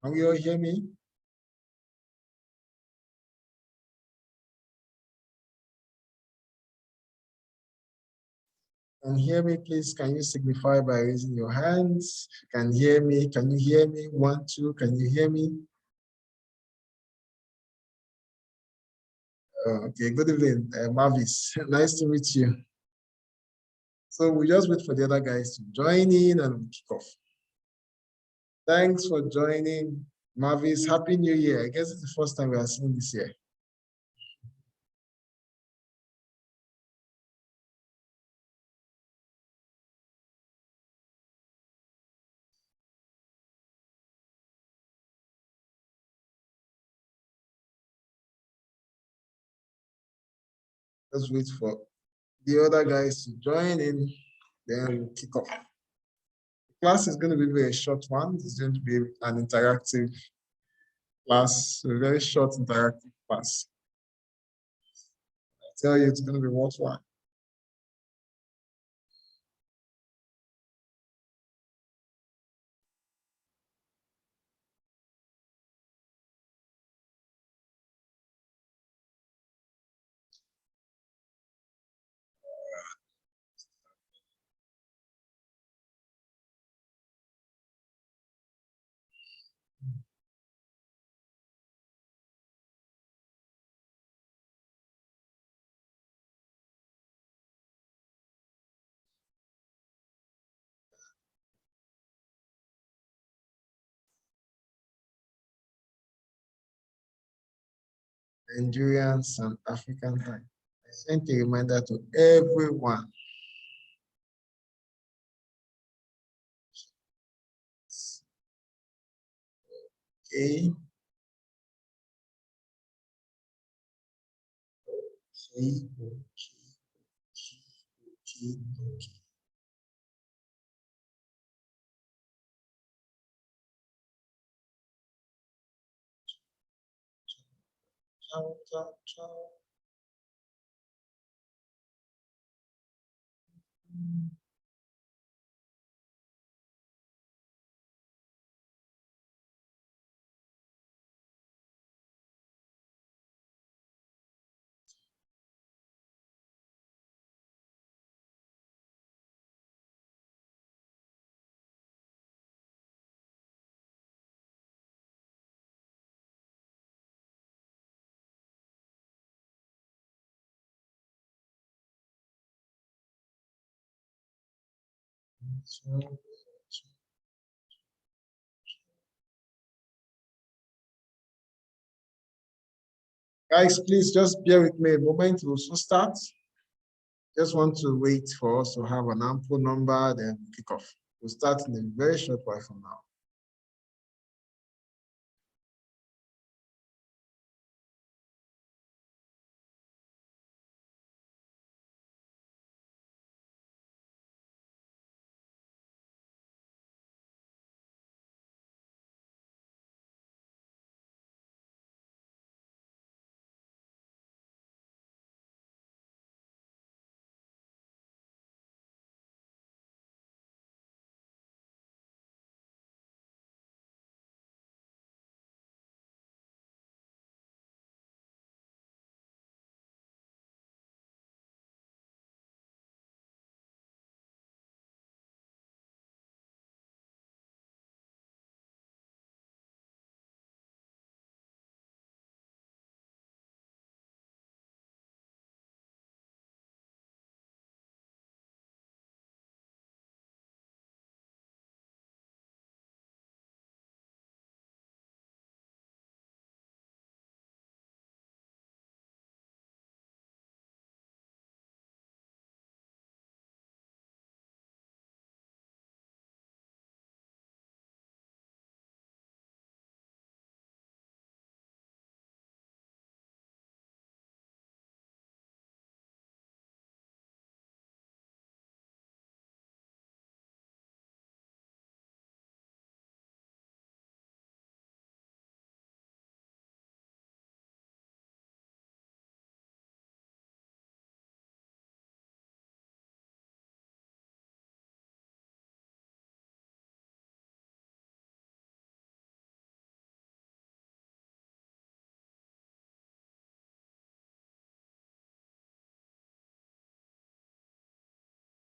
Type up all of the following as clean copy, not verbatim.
Can you all hear me? Can you hear me, please? Can you signify by raising your hands? Can you hear me? Can you hear me? 1, 2, can you hear me? Okay, good evening, Mavis. Nice to meet you. So we just wait for the other guys to join in and we'll kick off. Thanks for joining, Mavis. Happy New Year. I guess it's the first time we are seeing this year. Let's wait for the other guys to join in, then we'll kick off. The class is going to be a very short one. It's going to be an interactive class, a very short interactive class. I tell you, it's going to be worthwhile. Nigerian and African time. I sent a reminder to everyone. Okay. Okay. Okay. Ciao, ciao, ciao. Guys, please just bear with me a moment. We'll soon start. Just want to wait for us to have an ample number, then kick off. We'll start in a very short while from now.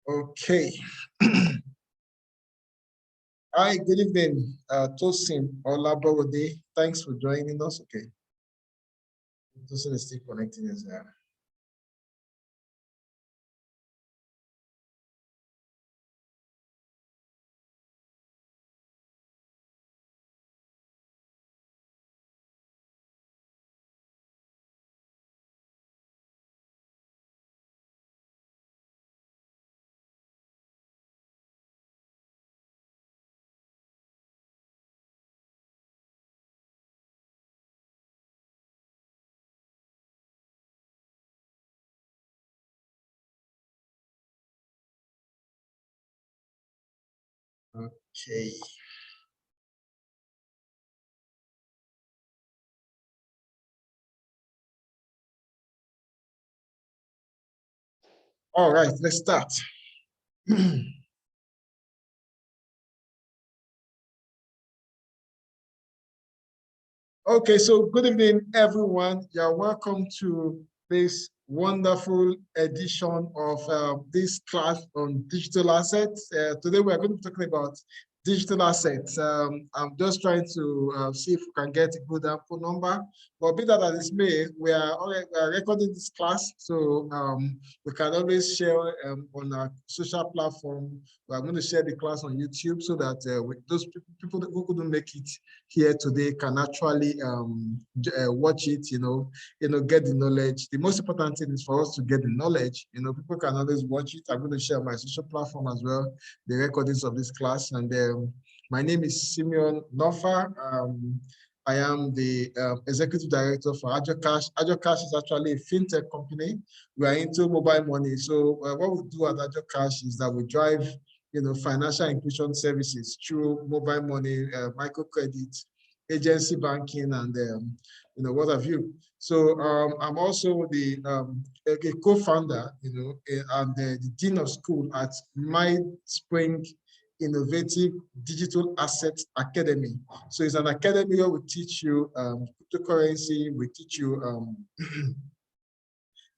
Okay. Hi, good evening, Tosin Olabode. Thanks for joining us. Okay. Tosin is still connecting us there. Okay. All right, let's start. Okay, so good evening, everyone. You're welcome to this wonderful edition of this class on digital assets. Today, we're going to be talking about digital assets. I'm just trying to see if we can get a good phone number. But be that as it may, we are recording this class, so we can always share on our social platform. We're going to share the class on YouTube so that those people who couldn't make it here today can actually watch it, get the knowledge. The most important thing is for us to get the knowledge. People can always watch it. I'm going to share my social platform as well, the recordings of this class. And my name is Simeon Nofa. I am the executive director for AjoCash. AjoCash is actually a fintech company. We are into mobile money. So what we do at AjoCash is that we drive financial inclusion services through mobile money, microcredit, agency banking, and what have you. So I'm also the a co-founder, and the dean of school at MindSpring Innovative Digital Asset Academy. So it's an academy where we teach you cryptocurrency, we teach you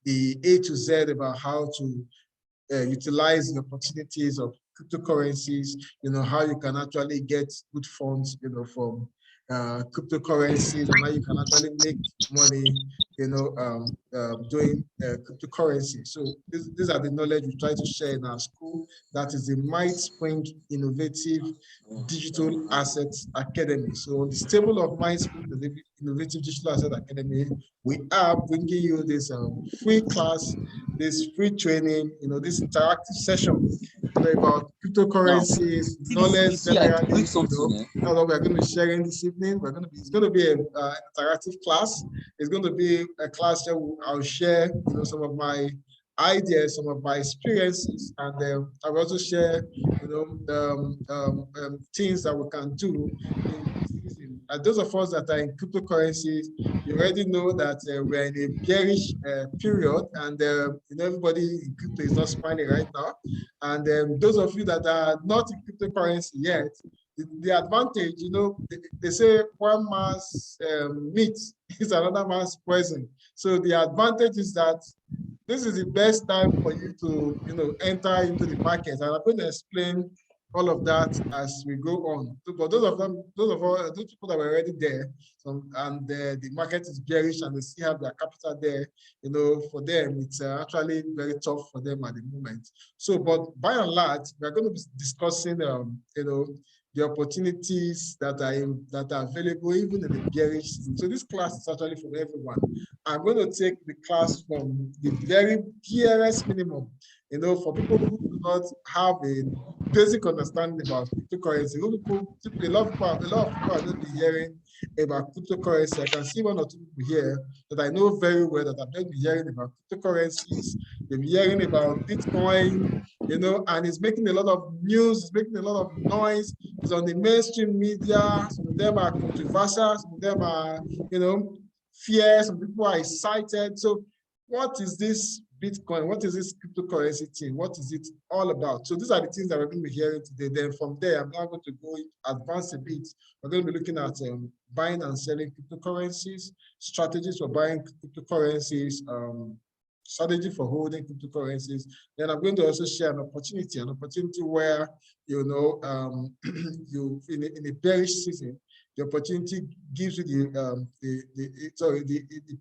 the A to Z about how to utilize the opportunities of cryptocurrencies, how you can actually get good funds, from cryptocurrencies, and how you can actually make money, doing cryptocurrency. So these are the knowledge we try to share in our school. That is the MindSpring Innovative Digital Assets Academy. So on the stable of MindSpring Innovative Digital Asset Academy, we are bringing you this free class, this free training, this interactive session, about cryptocurrencies, knowledge generally. That's what we're going to be sharing this evening. It's going to be an interactive class. It's going to be a class where I'll share, some of my ideas, some of my experiences, and I will also share, things that we can do in this season. And those of us that are in cryptocurrencies, you already know that we're in a bearish period, and everybody in crypto is not smiling right now. And those of you that are not in cryptocurrency yet, the advantage, they say one man's meat is another man's poison. So the advantage is that this is the best time for you to, enter into the market. And I'm going to explain all of that as we go on. But those people that were already there, and the market is bearish and they still have their capital there, for them, it's actually very tough for them at the moment. So, but by and large, we're going to be discussing, the opportunities that are available even in the bearish season. So this class is actually for everyone. I'm going to take the class from the very barest minimum, for people who do not have a basic understanding about cryptocurrency. A lot of people are going to be hearing about cryptocurrency. I can see one or two people here that I know very well that have been hearing about cryptocurrencies. They've been hearing about Bitcoin, and it's making a lot of news, it's making a lot of noise. It's on the mainstream media. Some of them are controversial, some of them are, fear, some people are excited. So what is this Bitcoin? What is this cryptocurrency thing? What is it all about? So these are the things that we're going to be hearing today. Then from there, I'm now going to go advance a bit. We're going to be looking at buying and selling cryptocurrencies, strategies for buying cryptocurrencies, strategy for holding cryptocurrencies. Then I'm going to also share an opportunity where, you know, you in a bearish season, the opportunity gives you the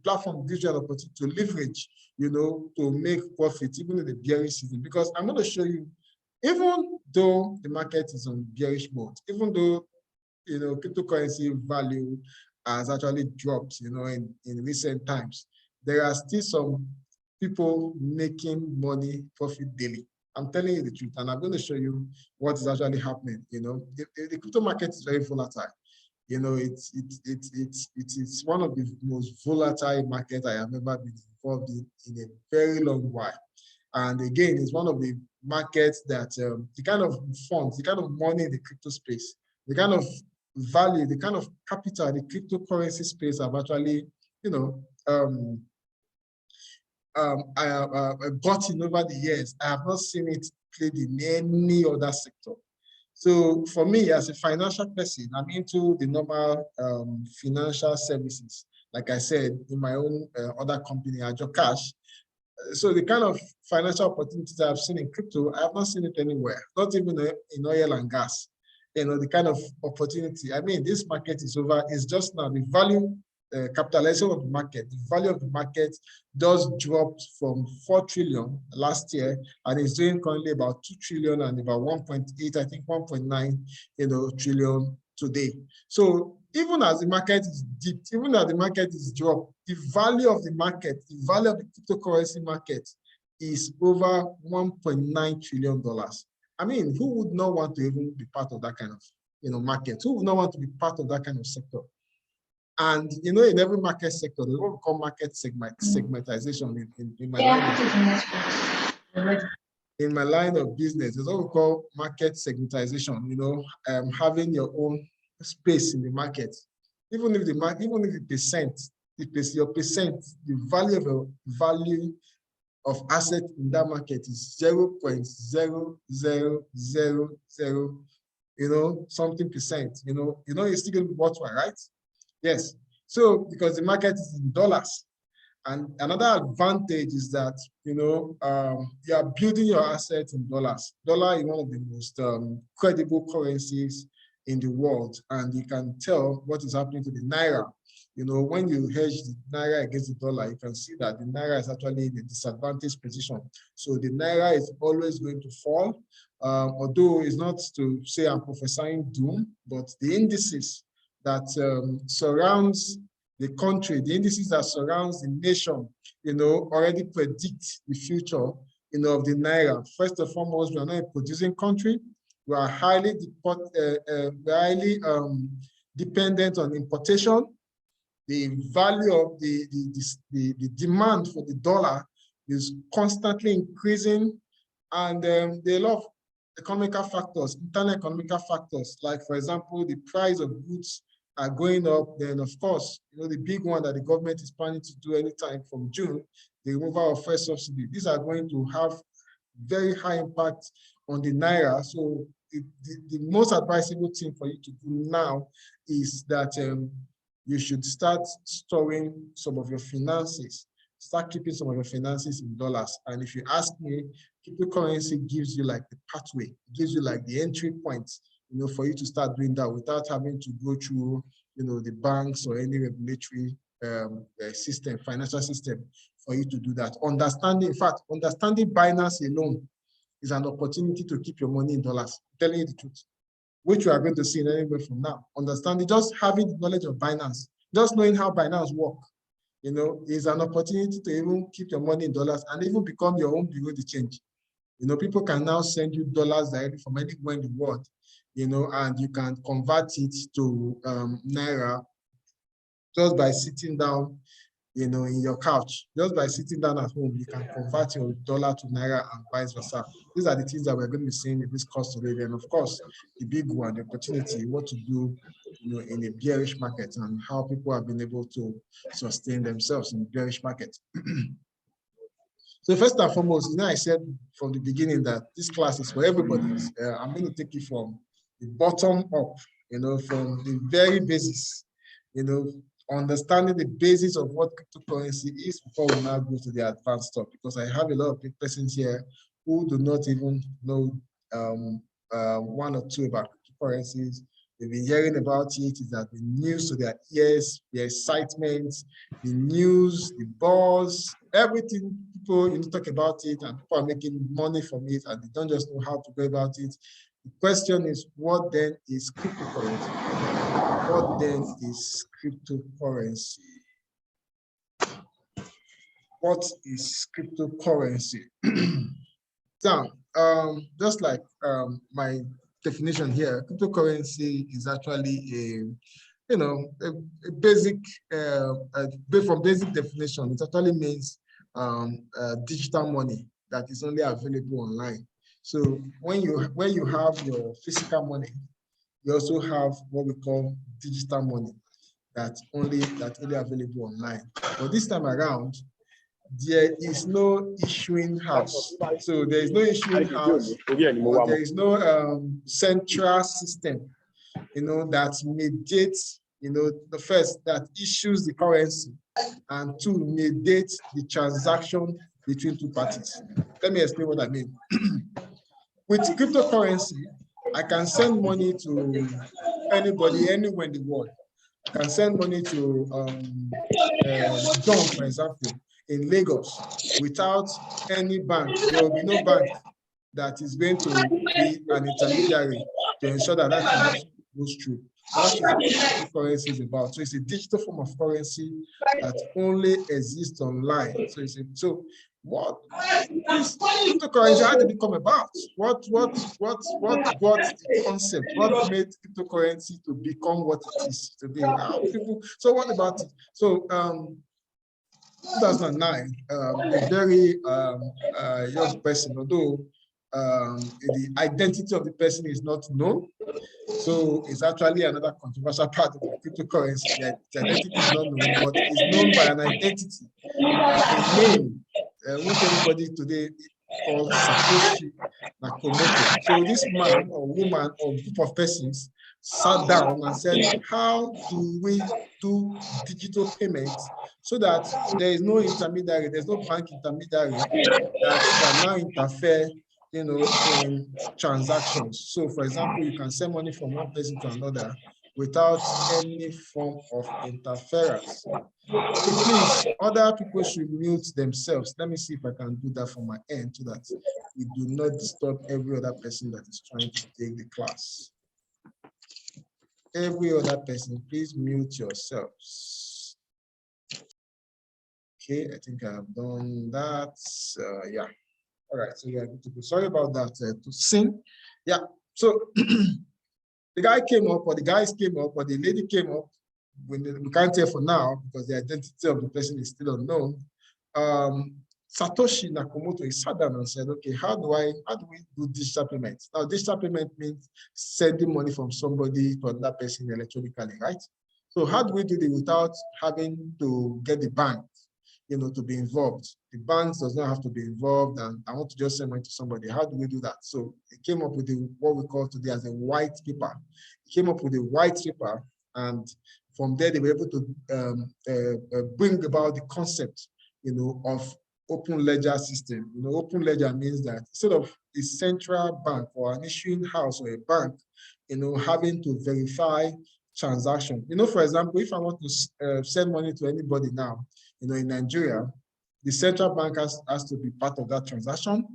platform gives you an opportunity to leverage, you know, to make profit even in the bearish season. Because I'm going to show you, even though the market is on bearish mode, even though, you know, cryptocurrency value has actually dropped, you know, in recent times, there are still some people making money profit daily. I'm telling you the truth, and I'm going to show you what is actually happening. You know, the crypto market is very volatile. You know, it is one of the most volatile markets I have ever been involved in a very long while. And again, it's one of the markets that the kind of funds, the kind of money in the crypto space, the kind of value, the kind of capital the cryptocurrency space have actually, you know, I have gotten over the years. I have not seen it played in any other sector. So for me, as a financial person, I'm into the normal financial services. Like I said, in my own other company, Ajo Cash. So the kind of financial opportunities I've seen in crypto, I have not seen it anywhere, not even in oil and gas. You know, the kind of opportunity. I mean, this market is over. It's just now the value capitalization of the market. The value of the market does dropped from 4 trillion last year, and is doing currently about 2 trillion and about 1.8, I think 1.9, you know, trillion today. So even as the market is dipped, even as the market is dropped, the value of the market, the value of the cryptocurrency market is over $1.9 trillion. I mean, who would not want to even be part of that kind of, you know, market? Who would not want to be part of that kind of sector? And, you know, in every market sector, they what we call market segmentization in my line of business. There's what we call market segmentization, you know, having your own space in the market. Even if the percent, the value of asset in that market is 0.0000, you know, something percent, you know, it's still going to be worthwhile, right? Yes. So because the market is in dollars. And another advantage is that, you know, you are building your assets in dollars. Dollar is one of the most credible currencies in the world. And you can tell what is happening to the Naira. You know, when you hedge the Naira against the dollar, you can see that the Naira is actually in a disadvantaged position. So the Naira is always going to fall. Although it's not to say I'm prophesying doom, but the indices that surrounds the country, the indices that surrounds the nation, you know, already predict the future, you know, of the Naira. First and foremost, we are not a producing country. We are highly dependent on importation. The value of the demand for the dollar is constantly increasing, and there are a lot of economical factors, internal economical factors, like, for example, the price of goods are going up. Then, of course, you know, the big one that the government is planning to do anytime from June, the removal of first subsidy. These are going to have very high impact on the Naira. So the most advisable thing for you to do now is that you should start storing some of your finances, start keeping some of your finances in dollars. And if you ask me, cryptocurrency gives you like the pathway, gives you like the entry point, you know, for you to start doing that without having to go through, you know, the banks or any regulatory system, financial system for you to do that. Understanding, in fact, understanding Binance alone is an opportunity to keep your money in dollars. I'm telling you the truth, which we are going to see in any way from now. Understanding, just having the knowledge of Binance, just knowing how Binance work, you know, is an opportunity to even keep your money in dollars and even become your own bureau de change. You know, people can now send you dollars directly from anywhere in the world, you know, and you can convert it to Naira just by sitting down, you know, in your couch. Just by sitting down at home, you can convert your dollar to Naira and vice versa. These are the things that we're going to be seeing in this course today. And of course, the big one, the opportunity, what to do, you know, in a bearish market and how people have been able to sustain themselves in bearish market. So first and foremost, you know, I said from the beginning that this class is for everybody. I'm going to take it from the bottom up, you know, from the very basis, you know, understanding the basis of what cryptocurrency is before we now go to the advanced stuff, because I have a lot of persons here who do not even know one or two about cryptocurrencies. They've been hearing about it. It has been news to their ears, the excitement, the news, the buzz, everything. People talk about it, and people are making money from it, and they don't just know how to go about it. The question is, what then is cryptocurrency? What then is cryptocurrency? What is cryptocurrency? So, just like my definition here, cryptocurrency is actually a basic, from basic definition, it actually means digital money that is only available online. So when you have your physical money, you also have what we call digital money that's only available online. But this time around, there is no issuing house. So there is no issuing house, or there is no central system, that mediates, the first, that issues the currency, and two, mediates the transaction between two parties. Let me explain what I mean. With cryptocurrency, I can send money to anybody, anywhere in the world. I can send money to John, for example, in Lagos, without any bank. There will be no bank that is going to be an intermediary to ensure that that transaction goes through. So that's what cryptocurrency is about. So it's a digital form of currency that only exists online. So what is cryptocurrency? How did it come about? What brought the concept? What made cryptocurrency to become what it is today? So what about it? So 2009, a very young person, although the identity of the person is not known. So it's actually another controversial part of the cryptocurrency. The identity is not known, but is known by an identity, a name, which everybody today calls Satoshi Nakamoto. So this man or woman or group of persons sat down and said, how do we do digital payments so that there is no intermediary, there's no bank intermediary that can now interfere in transactions. So for example, you can send money from one person to another without any form of interference. Okay, please, other people should mute themselves. Let me see if I can do that from my end so that we do not disturb every other person that is trying to take the class. Every other person, please mute yourselves. Okay, I think I have done that. Yeah. All right, so we are good to go. Sorry about that. To sing. Yeah. So the guy came up, or the guys came up, or the lady came up. We can't tell for now because the identity of the person is still unknown. Satoshi Nakamoto sat down and said, okay, how do we do digital payments? Now, digital payment means sending money from somebody to another person electronically, right? So how do we do it without having to get the bank, to be involved? The banks does not have to be involved, and I want to just send money to somebody. How do we do that? So it came up with what we call today as a white paper. It came up with a white paper, and from there they were able to bring about the concept, of open ledger system. Open ledger means that instead of a central bank or an issuing house or a bank, having to verify transaction. For example, if I want to send money to anybody now, in Nigeria, the central bank has to be part of that transaction.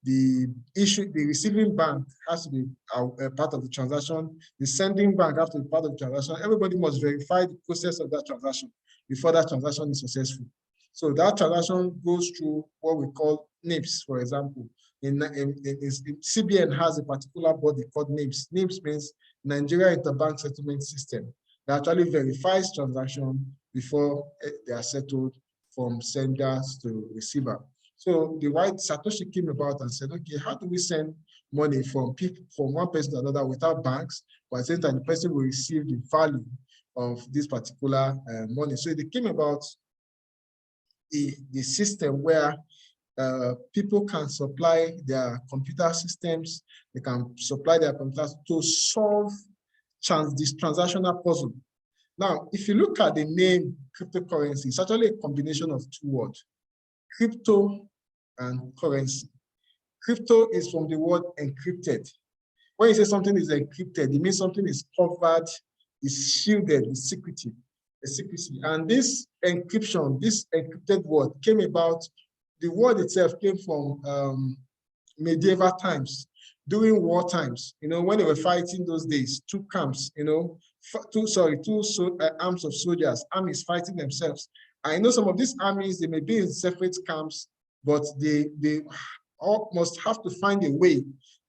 The receiving bank has to be a part of the transaction. The sending bank has to be part of the transaction. Everybody must verify the process of that transaction before that transaction is successful. So that transaction goes through what we call NIPS, for example. CBN has a particular body called NIPS. NIPS means Nigeria Interbank Settlement System. That actually verifies transactions before they are settled from senders to receiver. So the white Satoshi came about and said, okay, how do we send money from one person to another without banks, but at the same time the person will receive the value of this particular money? So it came about the system where people can supply their computer systems, they can supply their computers to solve this transactional puzzle. Now, if you look at the name cryptocurrency, it's actually a combination of two words, crypto and currency. Crypto is from the word encrypted. When you say something is encrypted, it means something is covered, is shielded with secrecy. And this encryption, this encrypted word came about, the word itself came from medieval times, during war times, when they were fighting those days, two camps, two arms of soldiers, armies fighting themselves. I know some of these armies, they may be in separate camps, but they all must have to find a way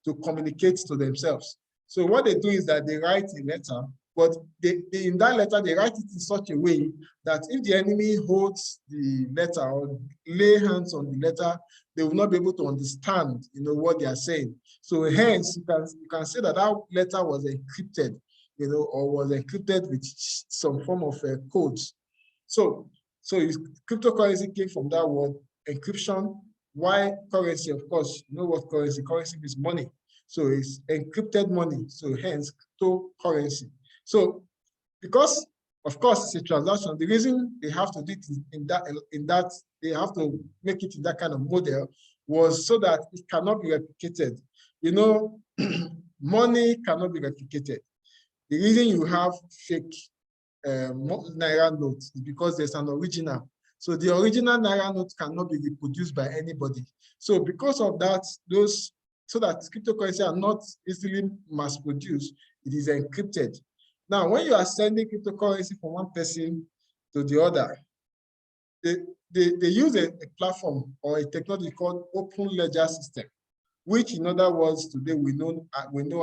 to communicate to themselves. So what they do is that they write a letter, but in that letter, they write it in such a way that if the enemy holds the letter or lay hands on the letter, they will not be able to understand, what they are saying. So hence, you can say that that letter was encrypted, or was encrypted with some form of codes. So cryptocurrency came from that word, encryption. Why currency? Of course, you know what currency? Currency is money. So it's encrypted money. So hence cryptocurrency. So because, of course, it's a transaction, the reason they have to do it in that they have to make it in that kind of model was so that it cannot be replicated. Money cannot be replicated. The reason you have fake Naira notes is because there's an original. So the original Naira note cannot be reproduced by anybody. So because of that, so that cryptocurrency are not easily mass produced, it is encrypted. Now, when you are sending cryptocurrency from one person to the other, they use a platform or a technology called open ledger system, which in other words today we know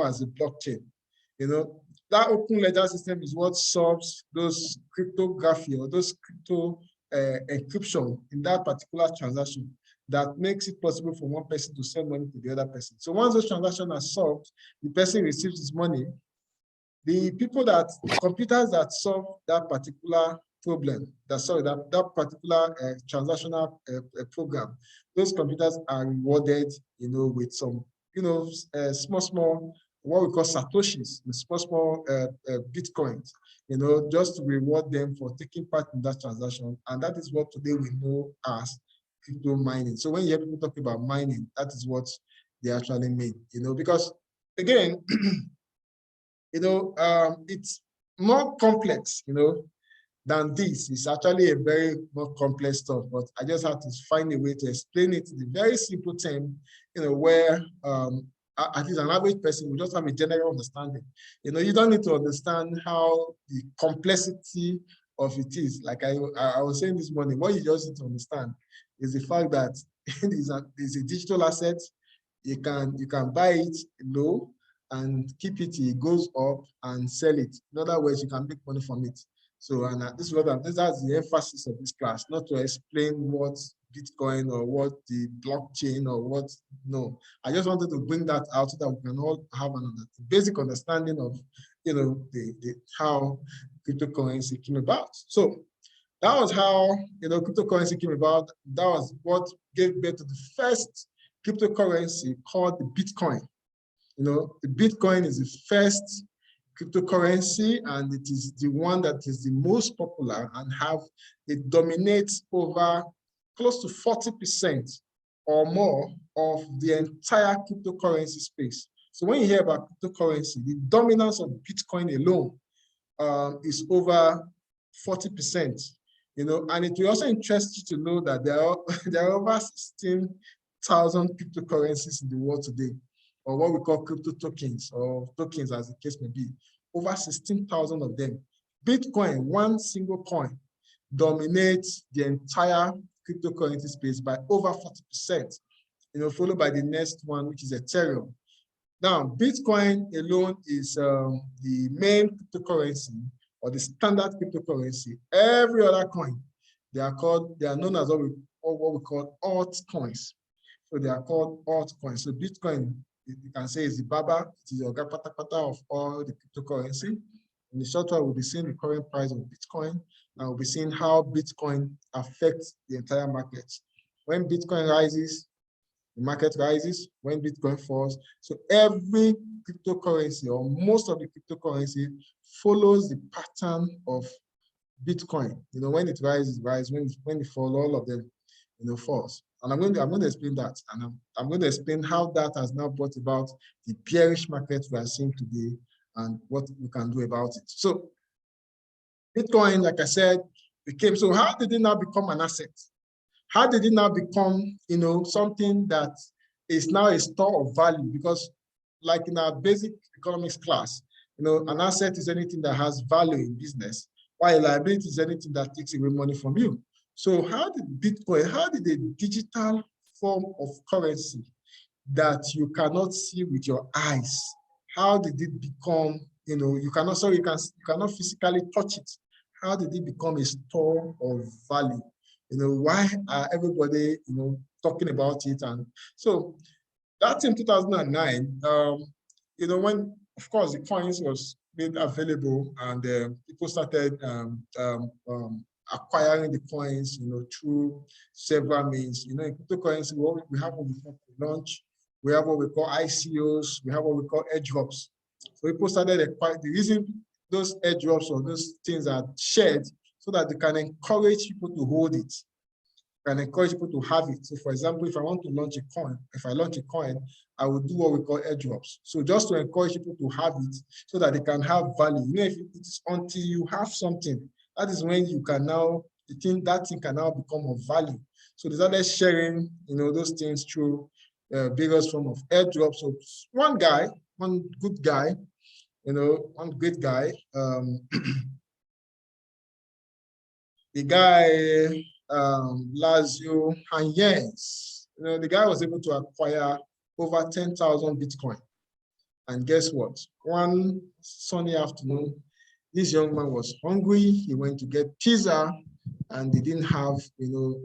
as a blockchain. That open ledger system is what solves those cryptography or those crypto encryption in that particular transaction that makes it possible for one person to send money to the other person. So once those transactions are solved, the person receives his money. The computers that solve that particular problem, that particular transactional program, those computers are rewarded, with some, small, what we call satoshis, small bitcoins, just to reward them for taking part in that transaction. And that is what today we know as crypto mining. So when you hear people talk about mining, that is what they actually mean, because again, it's more complex, than this. It's actually a very more complex stuff, but I just have to find a way to explain it in a very simple term, where at least an average person will just have a general understanding. You don't need to understand how the complexity of it is. Like I was saying this morning, what you just need to understand is the fact that it's a digital asset. You can buy it low and keep it, it goes up and sell it. In other words, you can make money from it. So, and that's the emphasis of this class, not to explain what Bitcoin or what the blockchain or what, no. I just wanted to bring that out so that we can all have an basic understanding of, how cryptocurrency came about. So that was how, cryptocurrency came about. That was what gave birth to the first cryptocurrency called the Bitcoin. The Bitcoin is the first cryptocurrency, and it is the one that is the most popular and it dominates over close to 40% or more of the entire cryptocurrency space. So when you hear about cryptocurrency, the dominance of Bitcoin alone is over 40%. And it will also interest you to know that there are over 16,000 cryptocurrencies in the world today, or what we call crypto tokens, or tokens as the case may be, over 16,000 of them. Bitcoin, one single coin, dominates the entire cryptocurrency space by over 40%, followed by the next one, which is Ethereum. Now, Bitcoin alone is the main cryptocurrency or the standard cryptocurrency. Every other coin, they are known as what we call altcoins. So they are called altcoins. So Bitcoin, you can say, is the Baba, it is the Oga Patapata of all the cryptocurrency. In the short term, we'll be seeing the current price of Bitcoin, and we'll be seeing how Bitcoin affects the entire market. When Bitcoin rises, the market rises, when Bitcoin falls. So every cryptocurrency or most of the cryptocurrency follows the pattern of Bitcoin. When it rises, when it falls, all of them, falls. And I'm going to explain that. And I'm going to explain how that has now brought about the bearish market we are seeing today and what we can do about it. So Bitcoin, like I said, so how did it now become an asset? How did it now become, something that is now a store of value? Because like in our basic economics class, an asset is anything that has value in business, while a liability is anything that takes away money from you. So how did a digital form of currency that you cannot see with your eyes, how did it become, you cannot physically touch it. How did it become a store of value? Why are everybody, talking about it? And so that's in 2009, when, of course, the coins was made available and people started acquiring the coins, through several means. In cryptocurrency, we have what we call launch, we have what we call ICOs, we have what we call airdrops. So people started acquiring. The reason those airdrops or those things are shared so that they can encourage people to hold it, can encourage people to have it. So for example, if I want to launch a coin, I will do what we call airdrops. So just to encourage people to have it so that they can have value. If it is until you have something, that is when you can now, that thing can now become of value. So they started sharing, those things through various form of airdrops. So one good guy, one great guy, the guy, Lazio Hanyens, the guy was able to acquire over 10,000 Bitcoin. And guess what? One sunny afternoon, this young man was hungry. He went to get pizza and they didn't have,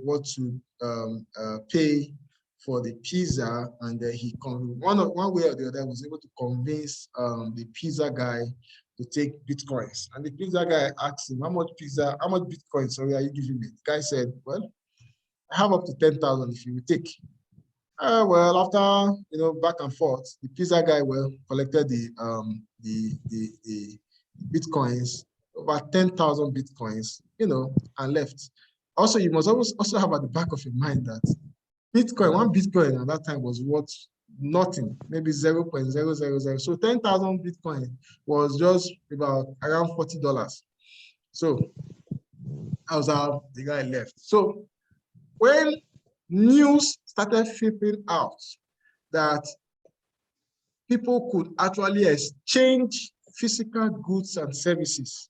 what to pay for the pizza. And one way or the other was able to convince the pizza guy to take Bitcoins. And the pizza guy asked him, how much Bitcoin, sorry, are you giving me? The guy said, well, I have up to 10,000 if you will take. Well, after, back and forth, the pizza guy, collected the Bitcoins, about 10,000 Bitcoins, and left. Also, you must also have at the back of your mind that one Bitcoin at that time was worth nothing, maybe 0.000. So 10,000 Bitcoin was just about around $40. So that was how the guy left. So when news started flipping out that people could actually exchange physical goods and services,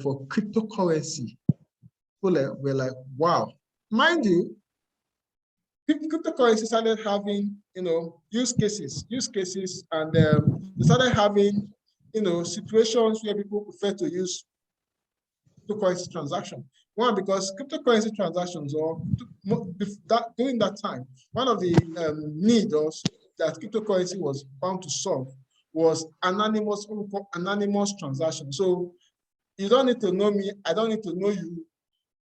for cryptocurrency, people were like, wow. Mind you, cryptocurrency started having, use cases, and they started having, situations where people prefer to use cryptocurrency transaction. One, because cryptocurrency transactions, during that time, one of the needs that cryptocurrency was bound to solve was anonymous transaction. So you don't need to know me, I don't need to know you.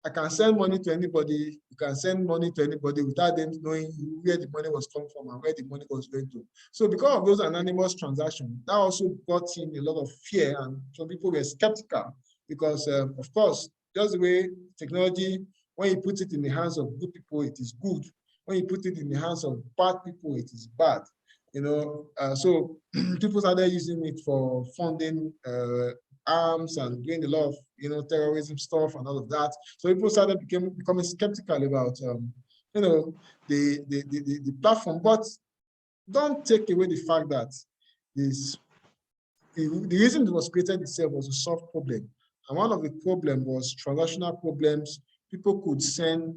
I can send money to anybody. You can send money to anybody without them knowing where the money was coming from and where the money was going to. So because of those anonymous transactions, that also brought in a lot of fear, and some people were skeptical because, of course, just the way technology, when you put it in the hands of good people, it is good. When you put it in the hands of bad people, it is bad. So people started using it for funding arms and doing a lot of terrorism stuff and all of that. So people started becoming skeptical about the platform. But don't take away the fact that the reason it was created itself was to solve problem. And one of the problem was transactional problems. People could send,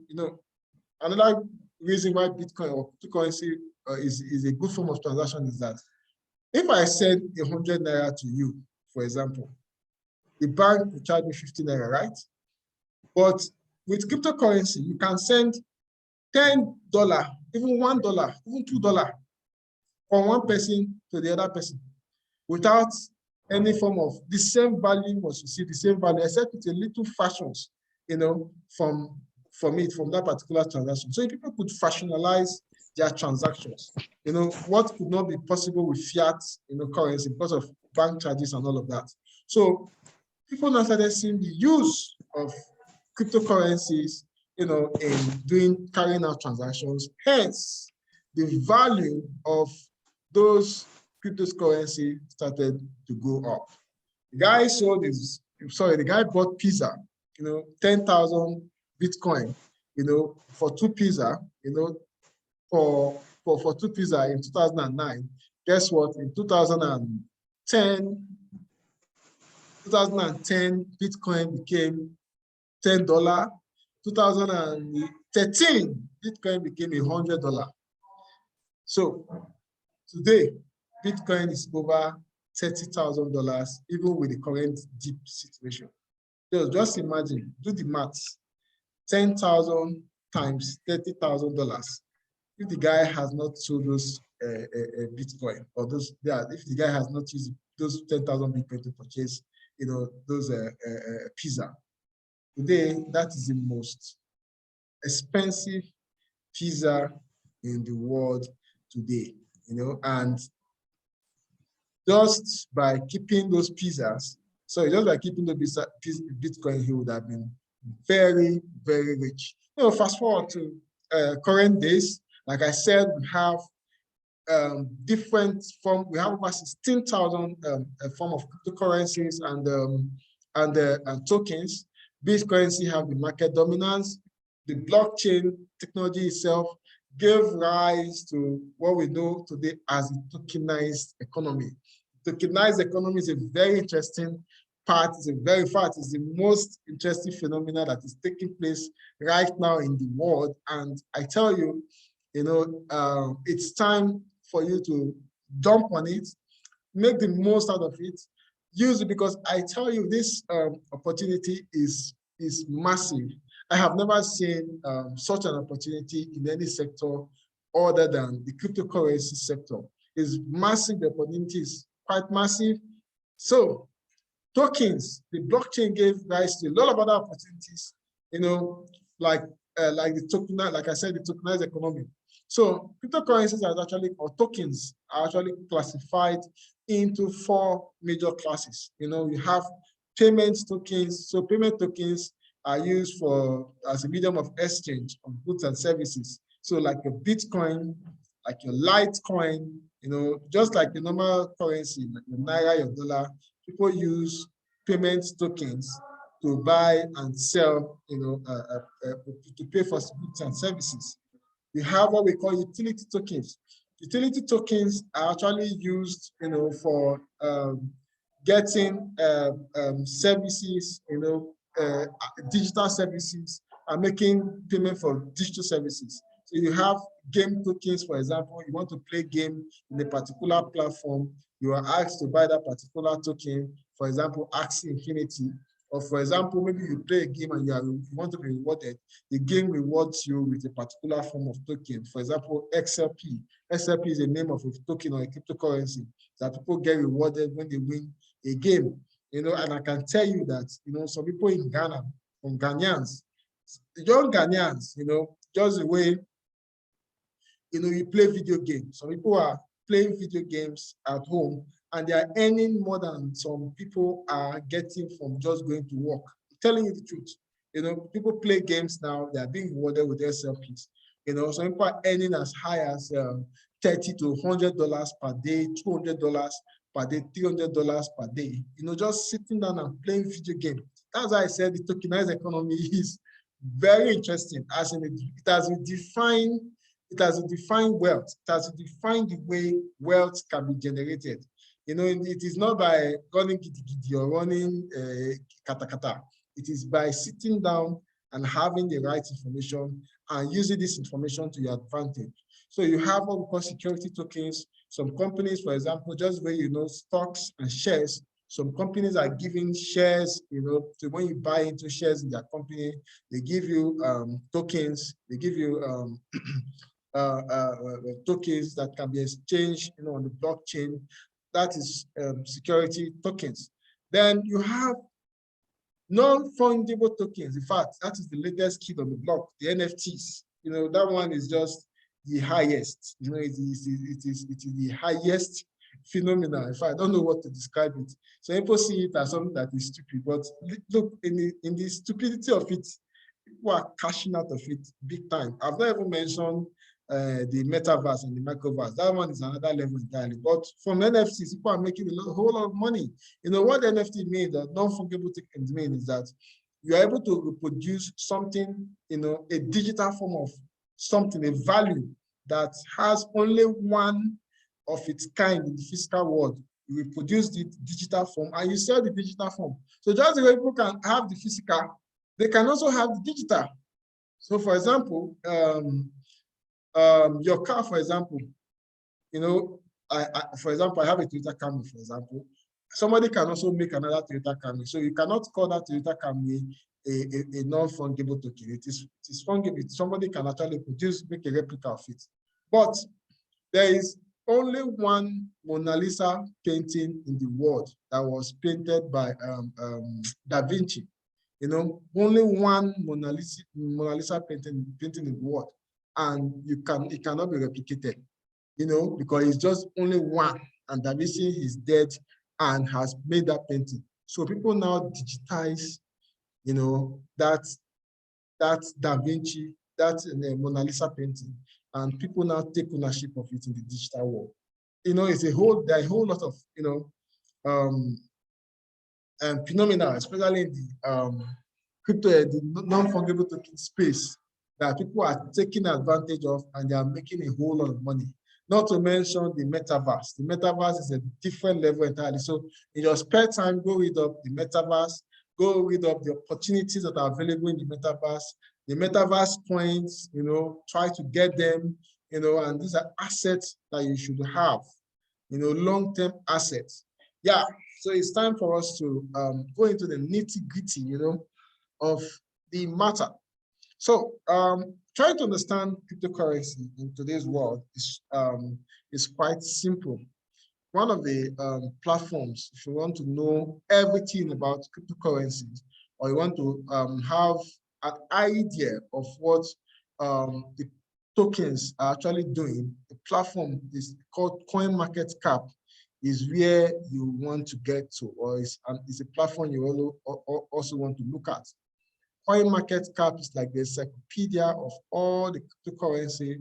another reason why Bitcoin or cryptocurrency is a good form of transaction is that if I send 100 naira to you, for example, the bank will charge me 50 naira, right? But with cryptocurrency, you can send $10, even $1, even $2 from one person to the other person without any form of the same value was received, the same value, except with a little fashions, from that particular transaction. So if people could fractionalize their transactions. You know, what could not be possible with fiat, you know, currency because of bank charges and all of that. So people now started seeing the use of cryptocurrencies, you know, in carrying out transactions. Hence, the value of those cryptocurrency started to go up. The guy sold his, sorry, the guy bought pizza, you know, 10,000 Bitcoin, you know, for two pizza, you know, for two pizza in 2009. Guess what? In 2010, Bitcoin became $10. 2013, Bitcoin became $100. So today, Bitcoin is over $30,000, even with the current deep situation. So just imagine, do the maths, 10,000 times $30,000. If the guy has not sold those Bitcoin, or those, yeah, if the guy has not used those 10,000 Bitcoin to purchase, you know, those pizza, today that is the most expensive pizza in the world today, you know, and just by keeping those pizzas, so just by keeping the Bitcoin, he would have been very, very rich. You know, fast forward to current days, like I said, we have different form. We have over 16,000 form of cryptocurrencies and tokens. These currencies have the market dominance. The blockchain technology itself gave rise to what we know today as the tokenized economy. Tokenized economy is a very interesting part. It's a very fact. It's the most interesting phenomenon that is taking place right now in the world. And I tell you, you know, it's time for you to jump on it, make the most out of it, use it, because I tell you, this opportunity is massive. I have never seen such an opportunity in any sector other than the cryptocurrency sector. It's massive. The opportunity is quite massive. So tokens, the blockchain gave rise to a lot of other opportunities, you know, like the token, like I said, the tokenized economy. So cryptocurrencies are actually, or tokens are actually classified into four major classes. You know, we have payment tokens. So payment tokens are used for as a medium of exchange of goods and services. So like a Bitcoin, like your Litecoin, you know, just like the normal currency, like your Naira, your dollar, people use payment tokens to buy and sell, you know, to pay for goods and services. We have what we call utility tokens. Utility tokens are actually used, you know, for getting services, you know, digital services, and making payment for digital services. So you have game tokens, for example. You want to play game in a particular platform, you are asked to buy that particular token, for example, Axie Infinity. Or for example, maybe you play a game and you want to be rewarded. The game rewards you with a particular form of token. For example, XLP. XLP is the name of a token or a cryptocurrency that people get rewarded when they win a game. You know, and I can tell you that, you know, some people in Ghana, from Ghanaians, young Ghanaians, you know, just the way, you know, you play video games. Some people are playing video games at home and they are earning more than some people are getting from just going to work. I'm telling you the truth. You know, people play games now, they are being rewarded with their selfies. You know, some people are earning as high as $30 to $100 per day, $200 per day, $300 per day. You know, just sitting down and playing video games. That's why I said the tokenized economy is very interesting, as in it has defined wealth. It has defined the way wealth can be generated. You know, it is not by running gidi or running kata kata. It is by sitting down and having the right information and using this information to your advantage. So you have what we call security tokens. Some companies, for example, just where you know stocks and shares, some companies are giving shares, you know, so when you buy into shares in their company, they give you tokens, they give you tokens that can be exchanged, you know, on the blockchain. That is security tokens. Then you have non-fungible tokens. In fact, that is the latest kid on the block, the NFTs. You know, that one is just the highest. You know, it is the highest phenomenon. In fact, I don't know what to describe it. So people see it as something that is stupid, but look, in the stupidity of it, people are cashing out of it big time. I've not even mentioned the metaverse and the microverse. That one is another level entirely. But from NFTs, people are making a whole lot of money. You know what NFT means, that non-fungible tokens mean, is that you are able to reproduce something, you know, a digital form of something, a value that has only one of its kind in the physical world. You reproduce the digital form and you sell the digital form. So just the way people can have the physical, they can also have the digital. So for example, your car, for example, you know, for example, I have a Toyota Camry, for example. Somebody can also make another Toyota Camry. So you cannot call that Toyota Camry a non-fungible token. It is fungible. Somebody can actually produce, make a replica of it. But there is only one Mona Lisa painting in the world that was painted by Da Vinci. You know, only one Mona Lisa painting in the world, and it cannot be replicated. You know, because it's just only one, and Da Vinci is dead and has made that painting. So people now digitize, you know, that Da Vinci, that Mona Lisa painting, and people now take ownership of it in the digital world. You know, there are a whole lot of, you know, phenomena, especially in the crypto, the non-fungible token space, that people are taking advantage of, and they are making a whole lot of money. Not to mention the metaverse. The metaverse is a different level entirely. So in your spare time, go read up the metaverse, go read up the opportunities that are available in the metaverse. The metaverse coins, you know, try to get them, you know, and these are assets that you should have, you know, long-term assets. Yeah, so it's time for us to go into the nitty-gritty, you know, of the matter. So trying to understand cryptocurrency in today's world is quite simple. One of the platforms, if you want to know everything about cryptocurrencies, or you want to have an idea of what the tokens are actually doing, the platform is called CoinMarketCap, is where you want to get to, or it's a platform you also want to look at. CoinMarketCap is like the encyclopedia of all the cryptocurrency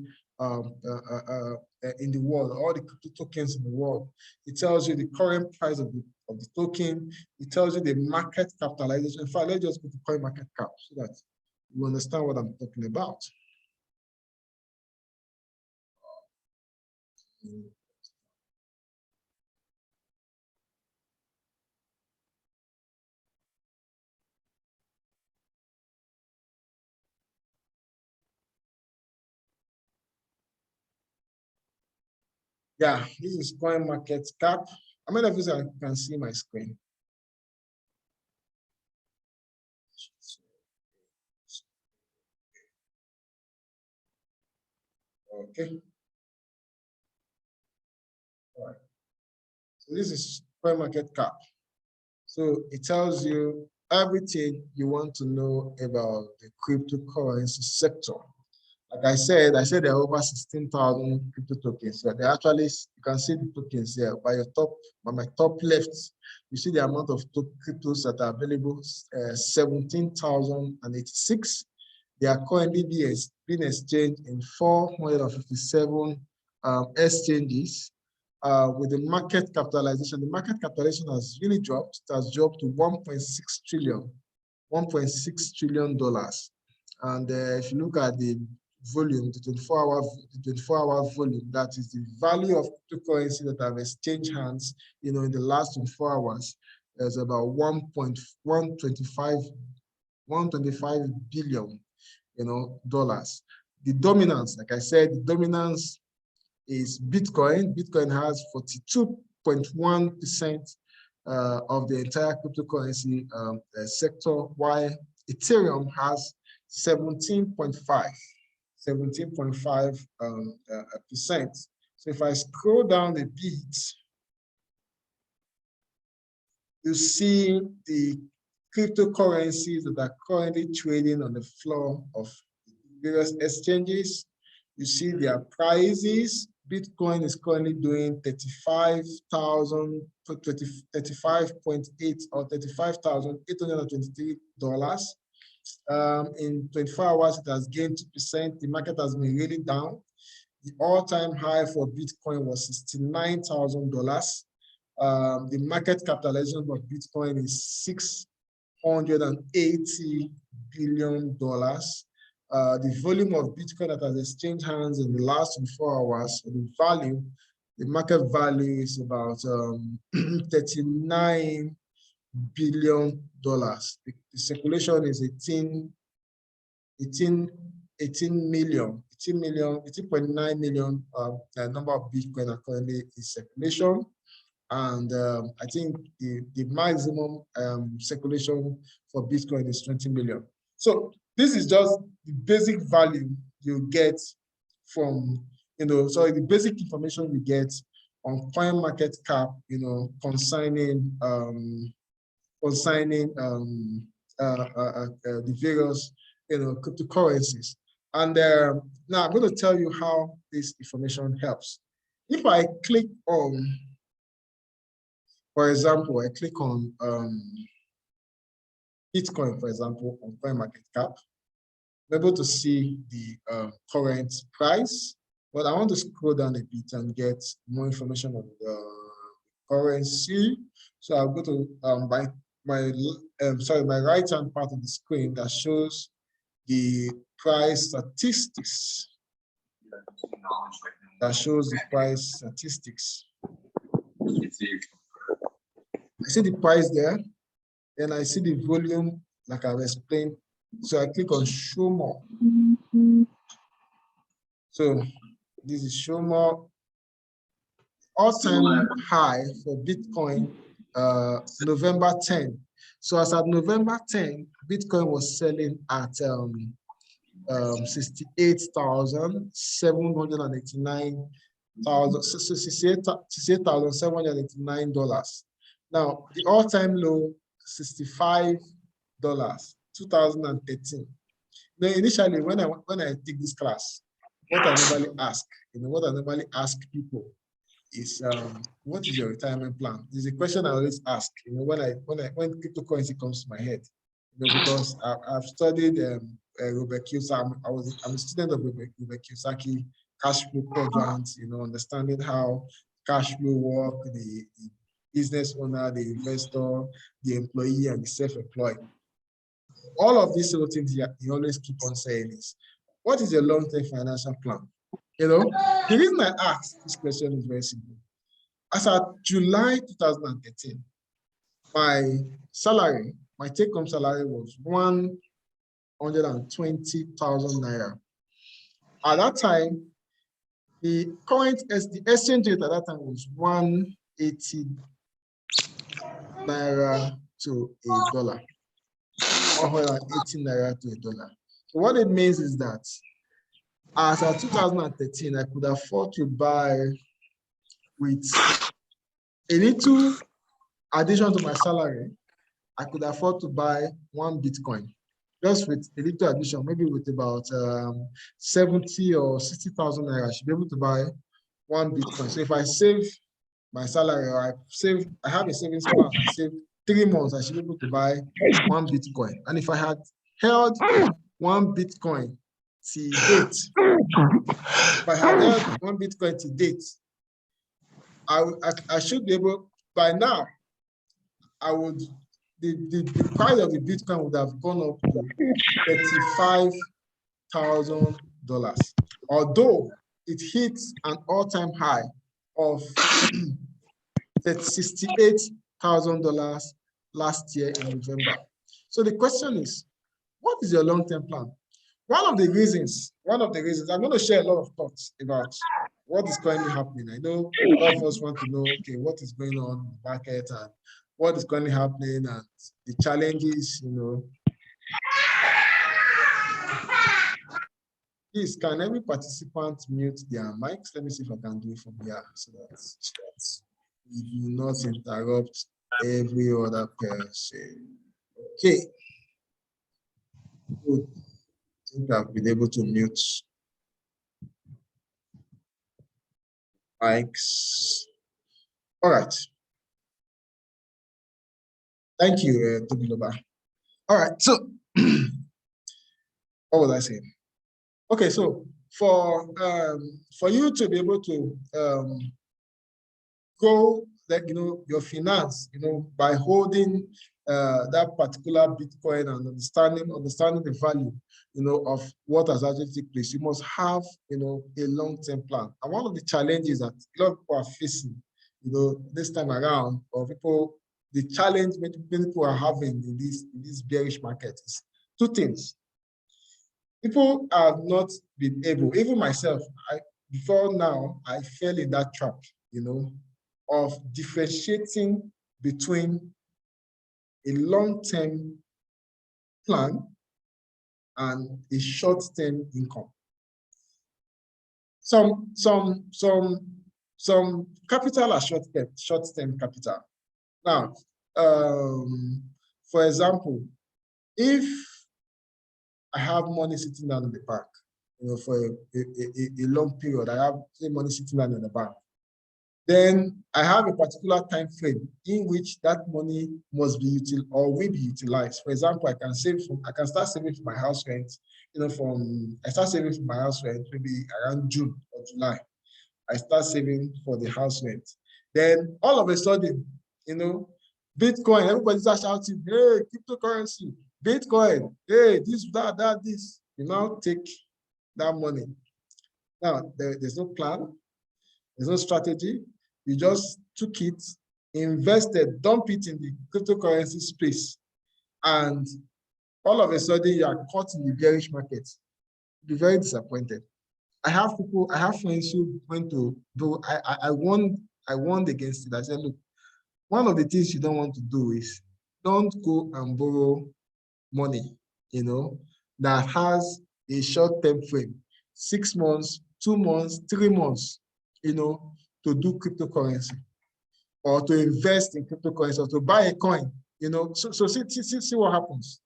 in the world, all the crypto tokens in the world. It tells you the current price of the token. It tells you the market capitalization. In fact, let's just go to CoinMarketCap so that you understand what I'm talking about. Yeah, this is CoinMarketCap. How many of you can see my screen? Okay. All right. So this is CoinMarketCap. So it tells you everything you want to know about the cryptocurrency sector. Like I said there are over 16,000 crypto tokens. So they actually, you can see the tokens here by my top left. You see the amount of cryptos that are available, 17,086. They are currently being exchanged in 457 exchanges. With the market capitalization, the market capitalization has really dropped. It has dropped to 1.6 trillion, $1.6 trillion. And if you look at the volume, the 24-hour volume, that is the value of cryptocurrency that have exchanged hands, you know, in the last 24 hours, there's about 125 billion, you know, dollars. The dominance, like I said, the dominance is Bitcoin. Bitcoin has 42.1% of the entire cryptocurrency sector, while Ethereum has 17.5%. So if I scroll down a bit, you see the cryptocurrencies that are currently trading on the floor of various exchanges. You see their prices. Bitcoin is currently doing 35,000, 35.8 or $35,823. In 24 hours, it has gained 2%. The market has been really down. The all-time high for Bitcoin was $69,000. The market capitalization of Bitcoin is $680 billion. The volume of Bitcoin that has exchanged hands in the last 24 hours, the value, the market value is about $39 billion. The circulation is 18.9 million number of Bitcoin are currently in circulation. And I think the maximum circulation for Bitcoin is 20 million. So this is just the basic value you get from, so the basic information you get on CoinMarketCap, concerning the various, cryptocurrencies. And now I'm going to tell you how this information helps. If I click on, for example, I click on Bitcoin, for example, on CoinMarketCap, I'm able to see the current price, but I want to scroll down a bit and get more information on the currency. So I'll go to my right-hand part of the screen that shows the price statistics. That shows the price statistics. I see the price there, then I see the volume, like I've explained. So I click on show more. So this is show more. All-time high for Bitcoin, November 10. So as of November 10, Bitcoin was selling at $68,789. Now the all-time low, $65, 2013. Now initially when I take this class, what I normally ask, people is what is your retirement plan? This is a question I always ask, when cryptocurrency comes to my head, because I've studied Robert Kiyosaki. I'm a student of Robert Kiyosaki cash flow quadrant, understanding how cash flow work, the business owner, the investor, the employee, and the self-employed. All of these little things he always keep on saying is, what is your long-term financial plan? The reason I asked this question is very simple. As at July 2013, my salary, my take-home salary was 120,000 naira. At that time, the exchange rate at that time was 180 naira to a dollar. 180 naira to a dollar. So what it means is that as of 2013, I could afford to buy, with a little addition to my salary, I could afford to buy 1 Bitcoin. Just with a little addition, maybe with about 70 or 60,000 naira, I should be able to buy 1 Bitcoin. So if I save my salary, or I have a savings plan, I save 3 months, I should be able to buy 1 Bitcoin. And if I had held 1 Bitcoin to date, if I had held 1 Bitcoin to date, I should be able, by now, the price of the Bitcoin would have gone up to $35,000, although it hits an all-time high of $68,000 last year in November. So the question is, what is your long-term plan? One of the reasons, I'm going to share a lot of thoughts about what is currently happening. I know a lot of us want to know, okay, what is going on in the market and what is currently happening and the challenges, Please, can every participant mute their mics? Let me see if I can do it from here so that we do not interrupt every other person. Okay. Good. I think I've been able to mute Likes. All right. Thank you, Tobiloba. All right. So, what was I saying? Okay. So for you to be able to grow, like, your finance, by holding that particular Bitcoin and understanding the value, of what has actually taken place, you must have, a long-term plan. And one of the challenges that a lot of people are facing, this time around, or the challenge many people are having in this bearish market is two things. People have not been able, even myself, before now, I fell in that trap, of differentiating between a long-term plan and a short-term income. Some capital are short-term capital. Now, for example, if I have money sitting down in the bank, for a long period, I have money sitting down in the bank, then I have a particular time frame in which that money must be utilized or will be utilized. For example, I can start saving for my house rent, I start saving for my house rent maybe around June or July. I start saving for the house rent. Then all of a sudden, Bitcoin, everybody starts shouting, hey, cryptocurrency, Bitcoin, hey, this, that, this. You now take that money. Now, there's no plan, there's no strategy. You just took it, invested, dump it in the cryptocurrency space, and all of a sudden you are caught in the bearish market. You'll be very disappointed. I have friends who went to do, I warned against it. I said, look, one of the things you don't want to do is don't go and borrow money, that has a short-term frame, 6 months, 2 months, 3 months, to do cryptocurrency or to invest in cryptocurrency or to buy a coin, So see what happens.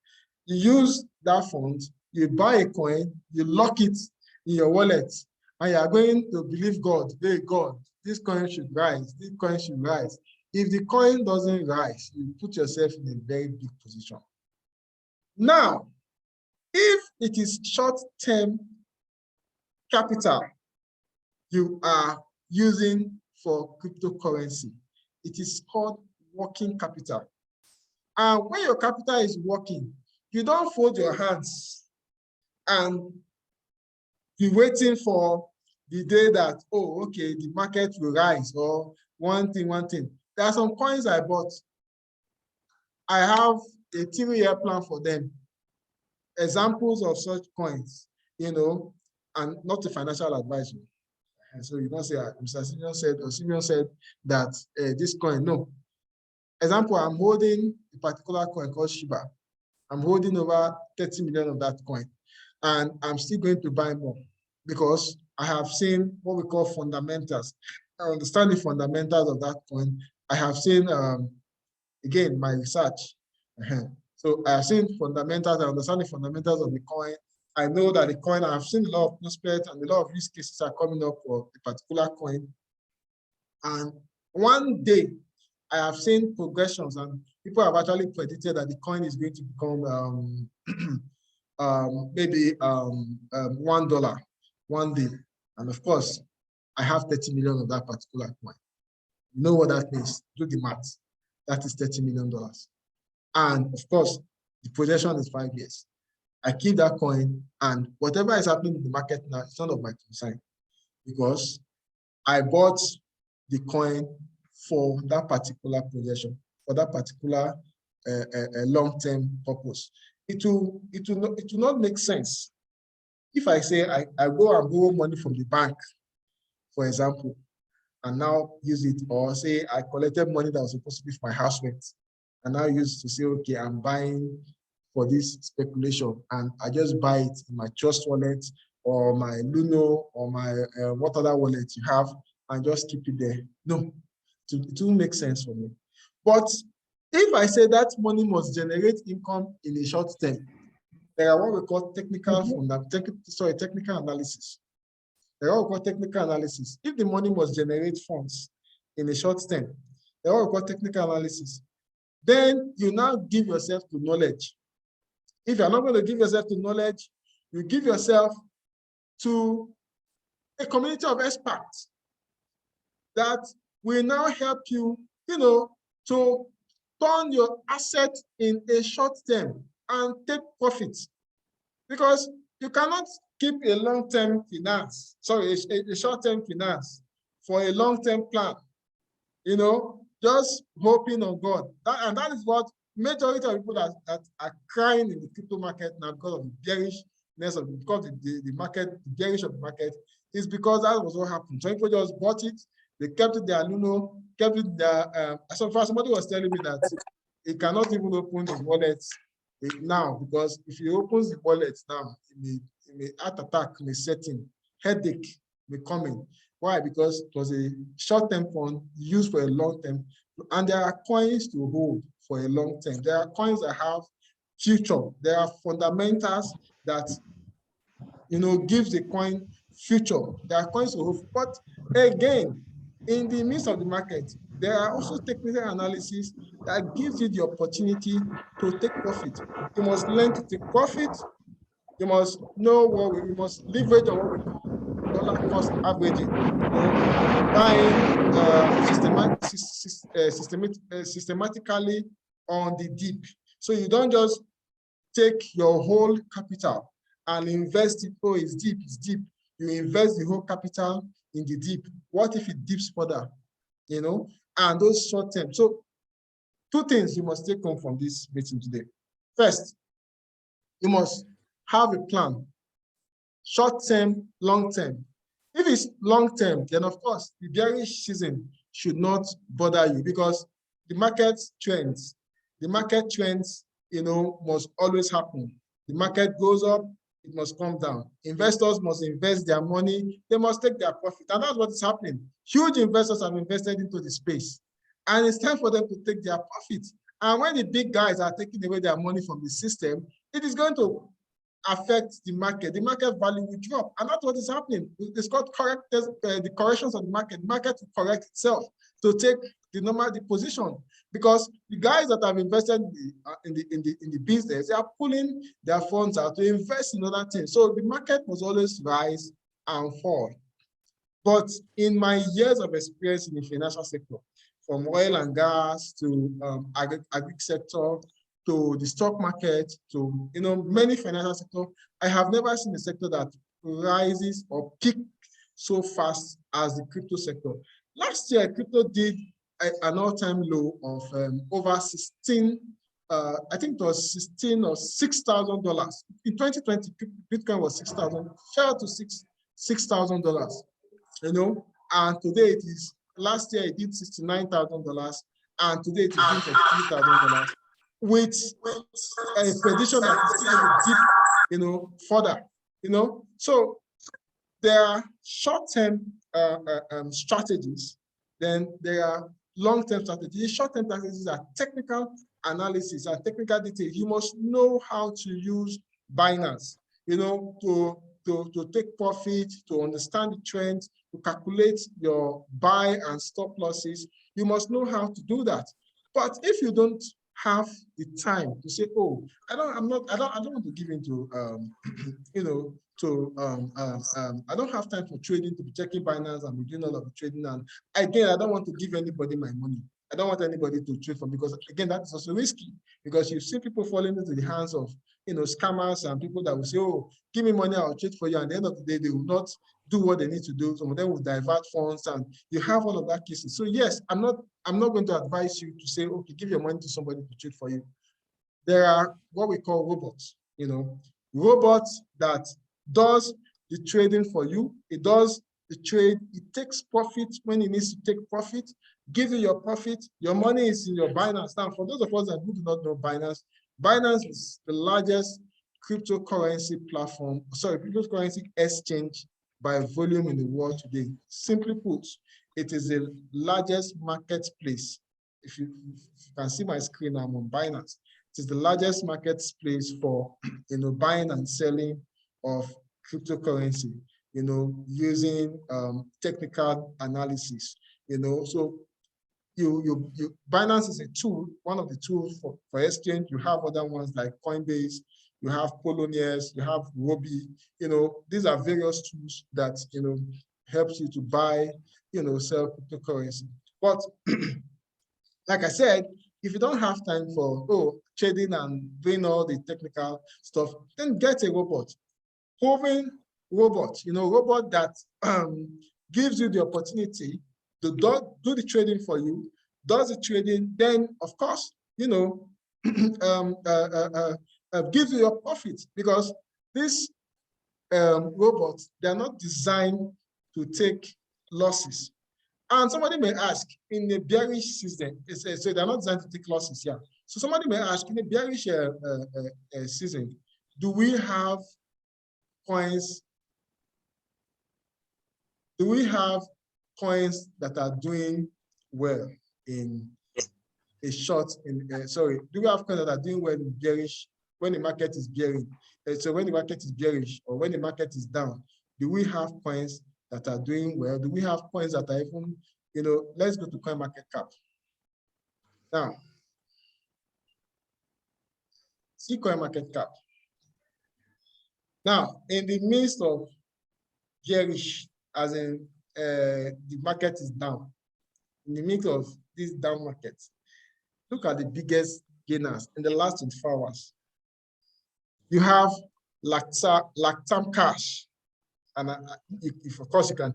You use that fund, you buy a coin, you lock it in your wallet, and you are going to believe God, hey, God, this coin should rise, this coin should rise. If the coin doesn't rise, you put yourself in a very big position. Now, if it is short-term capital you are using for cryptocurrency, it is called working capital. And when your capital is working, you don't fold your hands and be waiting for the day that, oh, okay, the market will rise, or one thing. There are some coins I bought. I have a 3-year plan for them. Examples of such coins, and not a financial advisor. And so you don't say, Mr. Simeon said that this coin, no. Example, I'm holding a particular coin called Shiba. I'm holding over 30 million of that coin. And I'm still going to buy more because I have seen what we call fundamentals. I understand the fundamentals of that coin. I have seen, again, my research. So I have seen fundamentals, I understand the fundamentals of the coin. I know that the coin, I've seen a lot of prospects and a lot of use cases are coming up for a particular coin. And one day, I have seen progressions and people have actually predicted that the coin is going to become maybe $1 one day. And of course, I have 30 million of that particular coin. You know what that means? Do the math. That is $30 million. And of course, the projection is 5 years. I keep that coin, and whatever is happening in the market now, it's none of my concern because I bought the coin for that particular projection, for that particular long-term purpose. It will not make sense if I say I go and borrow money from the bank, for example, and now use it, or say I collected money that was supposed to be for my house rent, and now use to say, okay, I'm buying for this speculation, and I just buy it in my Trust wallet or my Luno or my what other wallet you have, and just keep it there. No, it won't make sense for me. But if I say that money must generate income in a short term, there are what we call technical analysis. There are what we call technical analysis. If the money must generate funds in a short term, there are what we call technical analysis. Then you now give yourself to knowledge. If you're not going to give yourself to knowledge, you give yourself to a community of experts that will now help you, to turn your asset in a short term and take profits. Because you cannot keep a long-term finance, a short-term finance for a long-term plan, just hoping on God. And that is what majority of people that are crying in the crypto market now because of the bearishness of because the market, the bearish of the market, is because that was what happened. So people just bought it, they kept it there, kept it there. So far, somebody was telling me that he cannot even open his wallet now, because if he opens the wallet now, it may heart attack may set in, headache may come in. Why? Because it was a short-term fund used for a long term, and there are coins to hold for a long term. There are coins that have future. There are fundamentals that gives the coin future. There are coins to hold, but again, in the midst of the market, there are also technical analysis that gives you the opportunity to take profit. You must learn to take profit. You must know we must leverage on what we call dollar cost averaging. Buying systematically on the dip. So you don't just take your whole capital and invest it. Oh, it's deep, it's deep. You invest the whole capital in the dip. What if it dips further? And those short term. So two things you must take home from this meeting today. First, you must have a plan, short term, long term. If it's long term, then of course the bearish season should not bother you, because the market trends must always happen. The market goes up, it must come down. Investors must invest their money, they must take their profit, and that's what is happening. Huge investors have invested into the space, and it's time for them to take their profit. And when the big guys are taking away their money from the system, it is going to affect the market. The market value will drop, and that's what is happening. It's called the corrections of the market. The market will correct itself to take the position, because the guys that have invested in the business, they are pulling their funds out to invest in other things. So the market must always rise and fall. But in my years of experience in the financial sector, from oil and gas to agri sector, to the stock market, to many financial sectors, I have never seen a sector that rises or peaks so fast as the crypto sector. Last year, crypto did an all-time low of over 16. I think it was 16 or $6,000. In 2020, Bitcoin was 6,000, fell to $6,000. And today it is. Last year it did $69,000, and today it is doing $33,000. With a prediction that is still going to dip, further, So there are short-term strategies, then there are long-term strategies. Short-term strategies are technical analysis and technical details. You must know how to use Binance, to take profit, to understand the trends, to calculate your buy and stop losses. You must know how to do that. But if you don't have the time to say, oh, I don't want to give into I don't have time for trading, to be checking Binance and be doing all of the trading. And again, I don't want to give anybody my money. I don't want anybody to trade for me, because again, that is also risky, because you see people falling into the hands of scammers and people that will say, oh, give me money, I'll trade for you. And at the end of the day, they will not do what they need to do. Some of them will divert funds, and you have all of that cases. So yes, I'm not going to advise you to say, okay, give your money to somebody to trade for you. There are what we call robots, robots that does the trading for you. It does the trade. It takes profit when it needs to take profit, give you your profit. Your money is in your Binance. Now, for those of us that do not know Binance, Binance is the largest cryptocurrency exchange by volume in the world today. Simply put, it is the largest marketplace. If you can see my screen, I'm on Binance. It is the largest marketplace for buying and selling of cryptocurrency. using technical analysis, so Binance is a tool, one of the tools for exchange. You have other ones like Coinbase, you have Poloniex, you have Robi. These are various tools that helps you to buy, sell cryptocurrency. But like I said, if you don't have time for trading and doing all the technical stuff, then get a robot. Proven robot, robot that gives you the opportunity to do the trading for you, does the trading, then of course, gives you your profit, because these robots, they're not designed to take losses. And somebody may ask, in a bearish season, so they're not designed to take losses, yeah. So somebody may ask, in a bearish season, do we have coins? Do we have coins that are doing well in a short? Do we have coins that are doing well in bearish when the market is bearish? So when the market is bearish or when the market is down, do we have coins that are doing well? Do we have coins that are even, let's go to CoinMarketCap. Now, see CoinMarketCap. Now, in the midst of bearish, as in the market is down, in the midst of this down market, look at the biggest gainers in the last 24 hours. You have Lactam Cash. And if of course you can,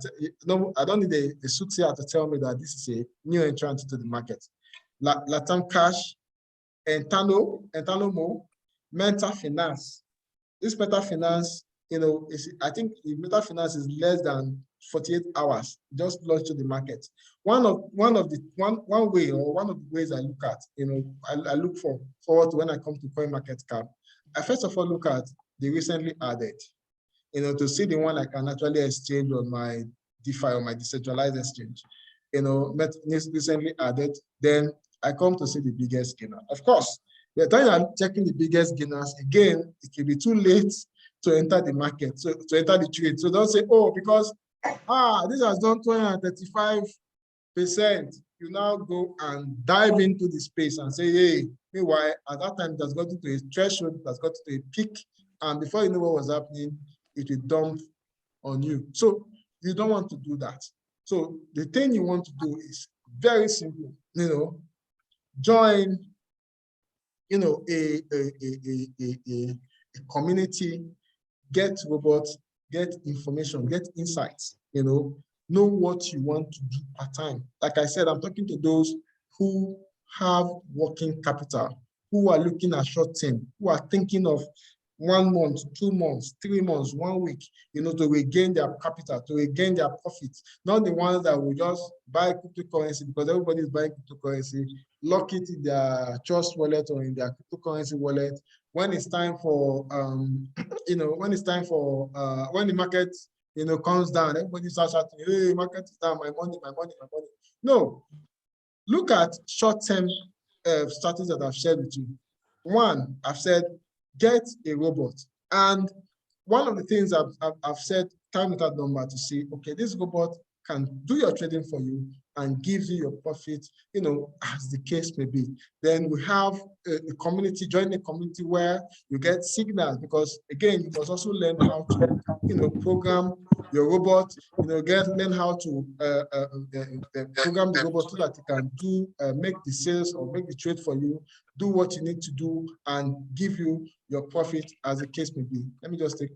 I don't need a suit here to tell me that this is a new entrant to the market. Latam Cash, Entanomo, Meta Finance. This Meta Finance, I think Meta Finance is less than 48 hours just launched to the market. One of the ways I look at, I look forward to when I come to CoinMarketCap. I first of all look at the recently added. To see the one I can actually exchange on my DeFi or my decentralized exchange, recently added, then I come to see the biggest gainer. Of course, the time I'm checking the biggest gainers, again, it can be too late to enter the market, to enter the trade. So don't say, oh, because, this has done 235%, you now go and dive into the space and say, hey, meanwhile, at that time, it has gotten to a threshold, it has gotten to a peak, and before you know what was happening, it will dump on you. So you don't want to do that. So the thing you want to do is very simple, join, a community, get robots, get information, get insights, know what you want to do part time. Like I said, I'm talking to those who have working capital, who are looking at short term, who are thinking of 1 month, 2 months, 3 months, 1 week, to regain their capital, to regain their profits. Not the ones that will just buy cryptocurrency because everybody is buying cryptocurrency, lock it in their trust wallet or in their cryptocurrency wallet. When it's time for, when the market, comes down, everybody starts shouting, hey, market is down, my money, my money, my money. No, look at short-term strategies that I've shared with you. One, I've said, get a robot. And one of the things I've said time without number to say, okay, this robot can do your trading for you and gives you your profit, as the case may be. Then we have a community, join a community where you get signals, because again, you must also learn how to, program your robot, learn how to program the robot so that it can make the sales or make the trade for you, do what you need to do, and give you your profit as the case may be. Let me just take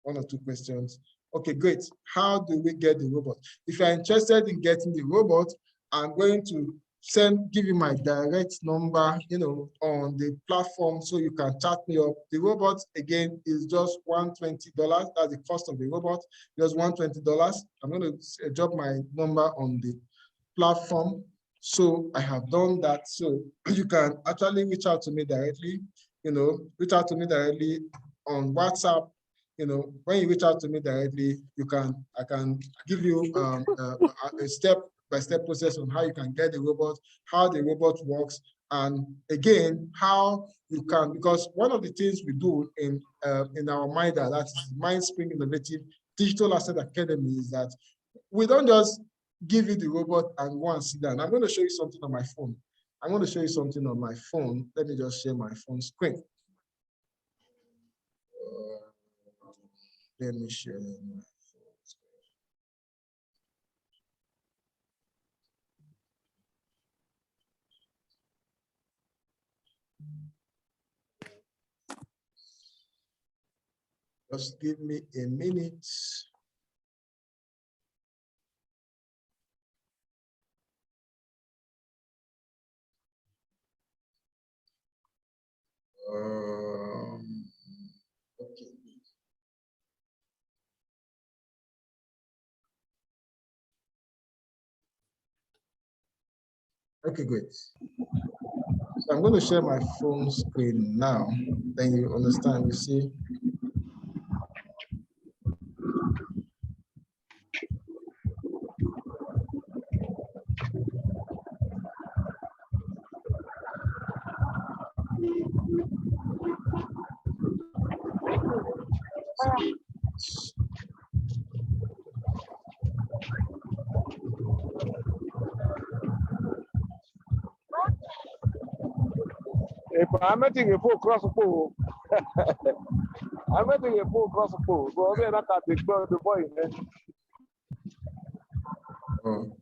1 or 2 questions. Okay, great. How do we get the robot? If you're interested in getting the robot, I'm going to give you my direct number, on the platform so you can chat me up. The robot, again, is just $120. That's the cost of the robot, just $120. I'm going to drop my number on the platform. So I have done that. So you can actually reach out to me directly, reach out to me directly on WhatsApp. When you reach out to me directly, I can give you a step-by-step process on how you can get the robot, how the robot works, and again, how you can, because one of the things we do in our MIDA, that's Mind Spring Innovative Digital Asset Academy is that we don't just give you the robot and go and sit down. I'm going to show you something on my phone. I'm going to show you something on my phone. Let me just share my phone screen. Let me share my phone screen. Just give me a minute. Okay. Okay, great. So I'm going to share my phone screen now. Then you understand, you see. I'm making a full cross of pole. I'm making a full cross of pole. So then I can't explore the boy. Oh.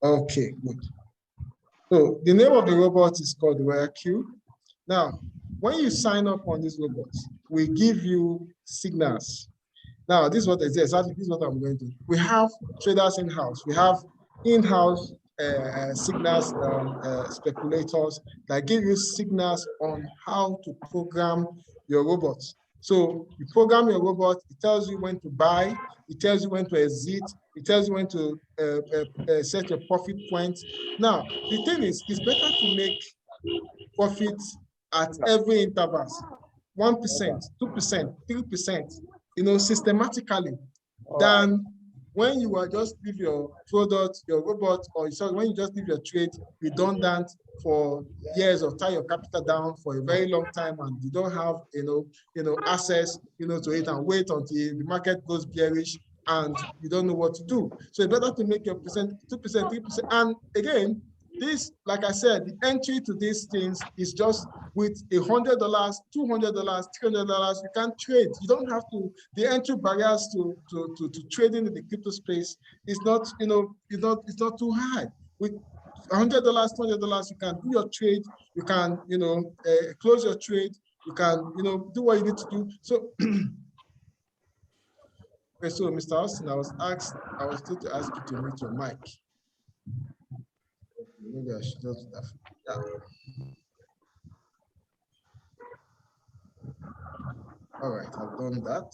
Okay, good. So the name of the robot is called WireQ. Now, when you sign up on this robot, we give you signals. Now, this is what exactly this is what I'm going to do. We have traders in-house. We have in-house signals speculators that give you signals on how to program your robots. So you program your robot, it tells you when to buy, it tells you when to exit, it tells you when to set your profit points. Now, the thing is, it's better to make profits at every interval, 1%, 2%, 3%, you know, systematically, than when you are just leave your product, your robot, or sorry, when you just leave your trade redundant for years or tie your capital down for a very long time and you don't have, access, to it and wait until the market goes bearish and you don't know what to do. So it's better to make your percent, 2%, 3%. And again, this, like I said, the entry to these things is just with $100, $200, $300, you can't trade. You don't have to. The entry barriers to trading in the crypto space is not, it's not too high. With $100, $200, you can do your trade. You can, close your trade. You can, do what you need to do. So, okay, so Mr. Austin, I was told to ask you to mute your mic. Maybe I should just do that. Yeah. All right, I've done that.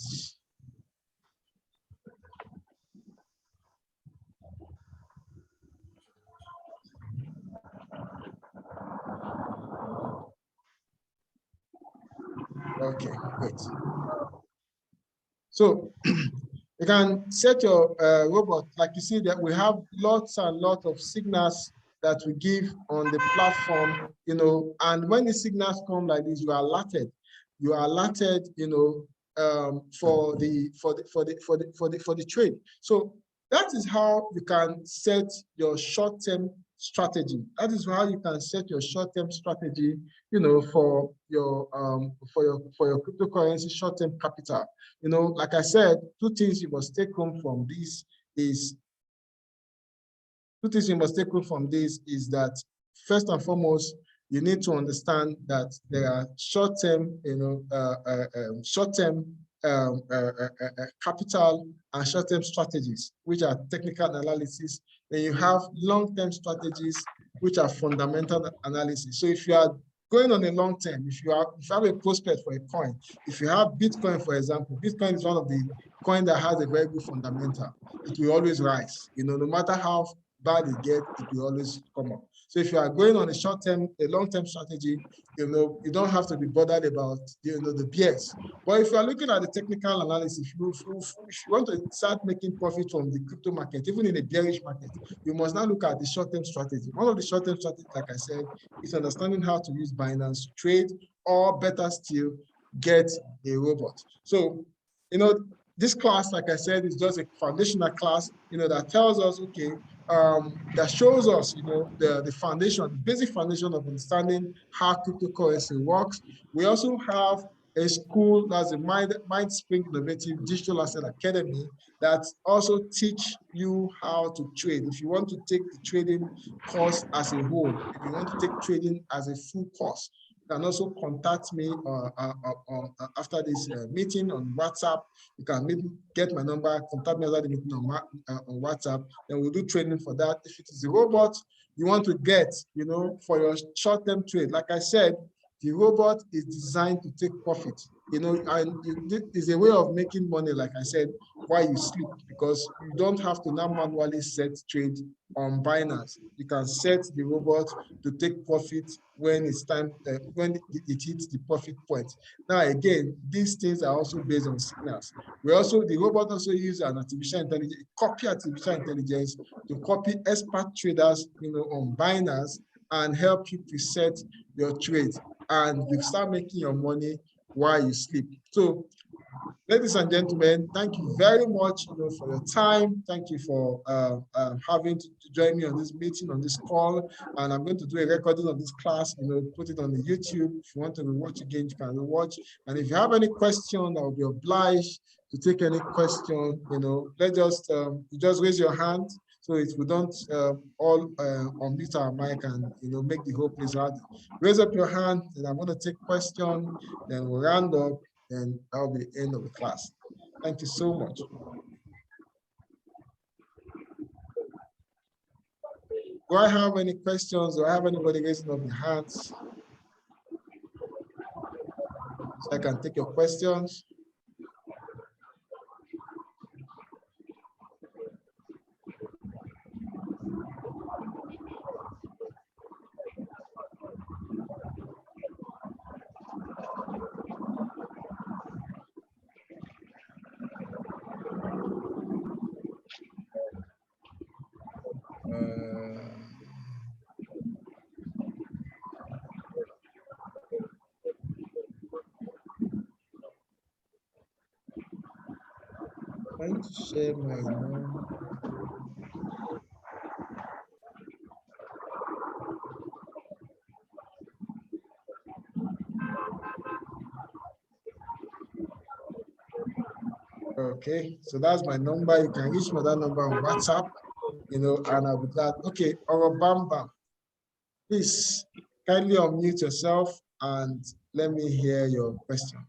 Okay, great. So you can set your robot, like you see that we have lots and lots of signals that we give on the platform, and when the signals come like this, you are alerted. You are alerted, for the trade. So that is how you can set your short-term strategy. That is how you can set your short-term strategy, for your cryptocurrency short-term capital. Like I said, two things you must take home from this is that first and foremost, you need to understand that there are short-term, capital and short-term strategies, which are technical analysis. Then you have long-term strategies, which are fundamental analysis. So if you are going on a long term, if you have a prospect for a coin, if you have Bitcoin, for example, Bitcoin is one of the coins that has a very good fundamental. It will always rise. No matter how bad it gets, it will always come up. So if you are going on a short-term, a long-term strategy, you don't have to be bothered about the BS. But if you are looking at the technical analysis, if you want to start making profit from the crypto market, even in a bearish market, you must now look at the short-term strategy. One of the short-term strategies, like I said, is understanding how to use Binance to trade, or better still, get a robot. So, this class, like I said, is just a foundational class, that tells us, okay, that shows us, the foundation, the basic foundation of understanding how cryptocurrency works. We also have a school that's a MindSpring Innovative Digital Asset Academy that also teach you how to trade. If you want to take the trading course as a whole, if you want to take trading as a full course, you can also contact me after this meeting on WhatsApp. You can get my number, contact me after the meeting on WhatsApp, and we'll do training for that. If it is a robot you want to get, for your short-term trade, like I said, the robot is designed to take profit, and it's a way of making money, like I said, while you sleep, because you don't have to now manually set trade on Binance. You can set the robot to take profit when it's time, when it hits the profit point. Now, again, these things are also based on signals. The robot also uses an artificial intelligence, copy artificial intelligence to copy expert traders, on Binance, and help you preset your trade, and you start making your money while you sleep. So, ladies and gentlemen, thank you very much, for your time. Thank you for having to join me on this meeting, on this call. And I'm going to do a recording of this class, put it on the YouTube. If you want to rewatch again, you can rewatch. And if you have any question, I will be obliged to take any question. Let's just raise your hand, so if we don't all unmute our mic and make the whole place hard. Raise up your hand, and I'm going to take question. Then we'll round up, and that'll be the end of the class. Thank you so much. Do I have any questions? Do I have anybody raising up their hands? So I can take your questions. Trying to share my number. Okay, so that's my number. You can reach me that number on WhatsApp, and I'll be glad. Okay, Orobamba, please kindly unmute yourself and let me hear your question.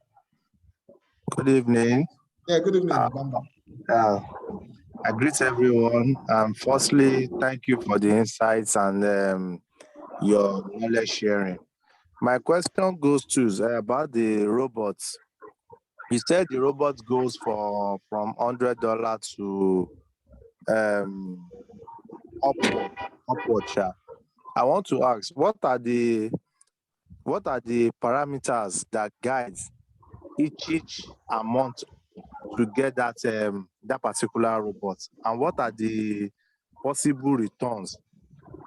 Good evening. Yeah, good evening, Bamba. I greet everyone. Firstly, thank you for the insights and your knowledge sharing. My question goes to about the robots. You said the robot goes from $100 to upward. I want to ask, what are the parameters that guides each amount to get that that particular robot, and what are the possible returns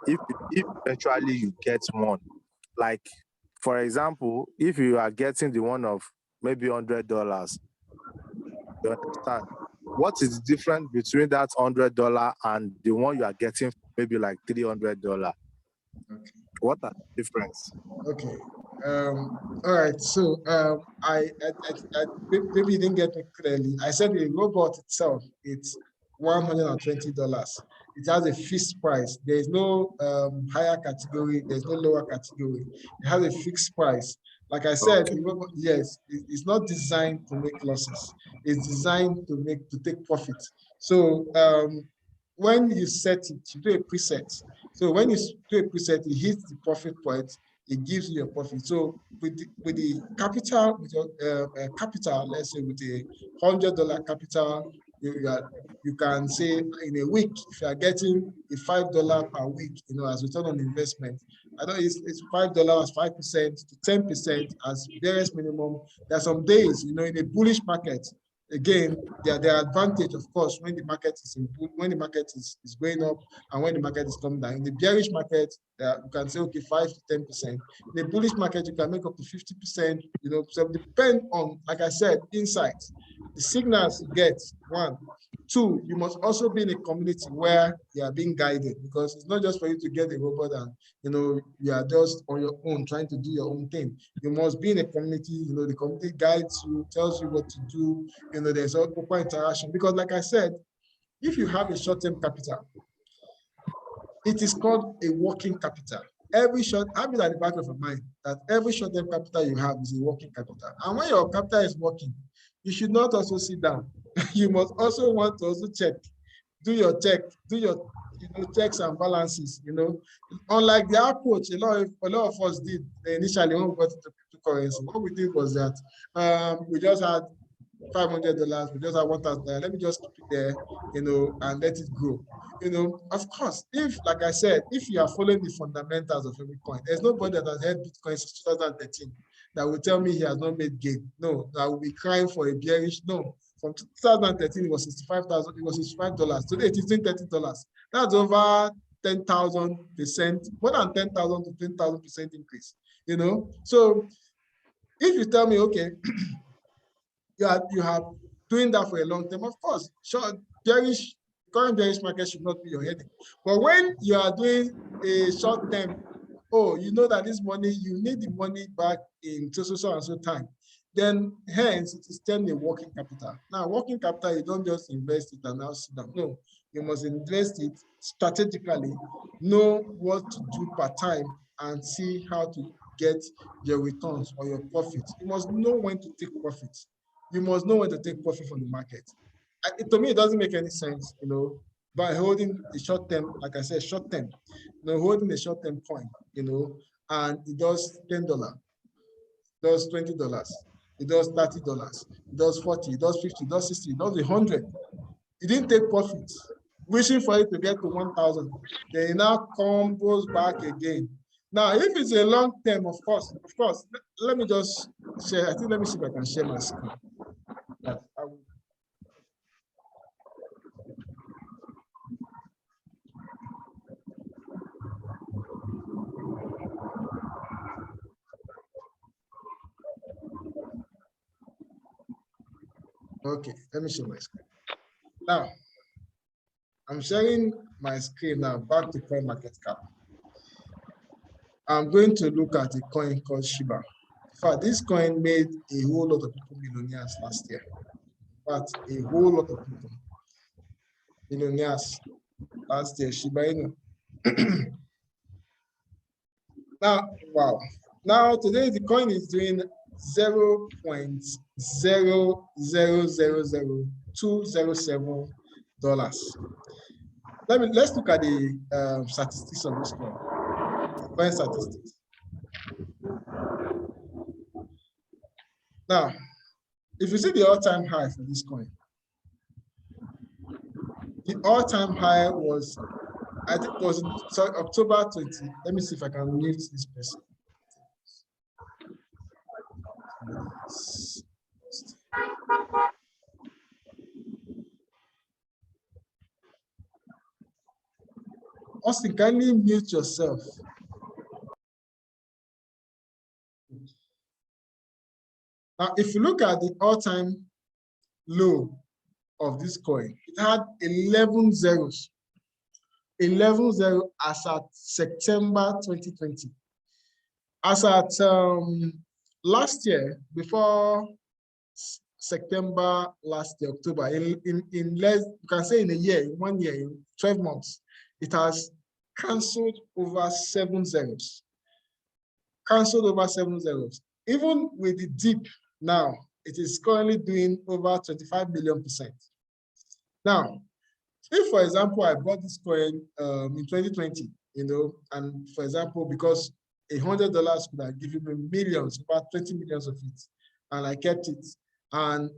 if eventually you get one? Like, for example, if you are getting the one of maybe $100, you understand what is the difference between that $100 and the one you are getting maybe like $300? Okay. What are the difference? Okay. All right. So I maybe you didn't get me clearly. I said the robot itself, it's $120. It has a fixed price. There is no higher category. There's no lower category. It has a fixed price. Like I said, the robot, yes, it's not designed to make losses. It's designed to take profit. So when you set it, you do a preset. So when you do a preset, it hits the profit point, it gives you a profit. So with the capital, with your capital, let's say with a $100 capital, you can say in a week, if you are getting a $5 per week, as return on investment, I know it's $5, 5% to 10% as barest minimum. There are some days, in a bullish market, again, there are advantage, of course, when the market is is going up and when the market is coming down. In the bearish market, you can say, okay, 5 to 10%. In the bullish market, you can make up to 50%, so it depends on, like I said, insights. The signals you get, one. Two, you must also be in a community where you are being guided, because it's not just for you to get a robot and you are just on your own trying to do your own thing. You must be in a community. The community guides you, tells you what to do. There's a proper interaction, because like I said, if you have a short-term capital, it is called a working capital. Have it at the back of your mind that every short-term capital you have is a working capital. And when your capital is working, you should not also sit down. You must also want to also check, do your checks and balances. Unlike the approach a lot of us did initially when we got into cryptocurrency. What we did was that we just had $500, we just had $1,000. Let me just keep it there, and let it grow. Of course, like I said, if you are following the fundamentals of every coin, there's nobody that has held Bitcoin since 2013 that will tell me he has not made gain. No, that will be crying for a bearish. No, from 2013 it was 65,000. It was $65. Today it is $30. That's over 10,000%, more than 10,000 to 10,000% increase. So if you tell me, okay, you have doing that for a long time, of course, sure, current bearish market should not be your headache. But when you are doing a short term, you know that this money, you need the money back in so and so time, then hence it is termed a working capital. Now, working capital, you don't just invest it and now sit down. No, you must invest it strategically, know what to do per time, and see how to get your returns or your profits. You must know when to take profits. You must know when to take profit from the market. To me, it doesn't make any sense, by holding the short term, like I said, short term, holding a short term coin, and it does $10, does $20, it does $30, it does 40, it does 50, it does 60, it does 100. You didn't take profits, wishing for it to get to 1,000. Then it now goes back again. Now, if it's a long term, of course, let me just share. Let me see if I can share my screen. Okay, let me share my screen. Now, I'm sharing my screen now, back to CoinMarketCap. I'm going to look at a coin called Shiba. In fact, this coin made a whole lot of people millionaires last year. But a whole lot of people millionaires last year, Shiba Inu. Now, wow. Now, today the coin is doing 0.0000207 dollars. Let's look at the statistics of this coin. Coin statistics. Now, if you see the all-time high for this coin, the all-time high was, I think it was October 20. Let me see if I can mute this person. Austin, can you mute yourself? Now, if you look at the all-time low of this coin, it had 11 zeros. 11 zeros as at September 2020. As at last year, before September last year, October, in less, you can say in a year, in 1 year, in 12 months, it has cancelled over 7 zeros. Cancelled over 7 zeros. Even with the dip now, it is currently doing over 25 million%. Now, if, for example, I bought this coin in 2020, and for example, because $100 could have given me millions, about 20 millions of it, and I kept it, and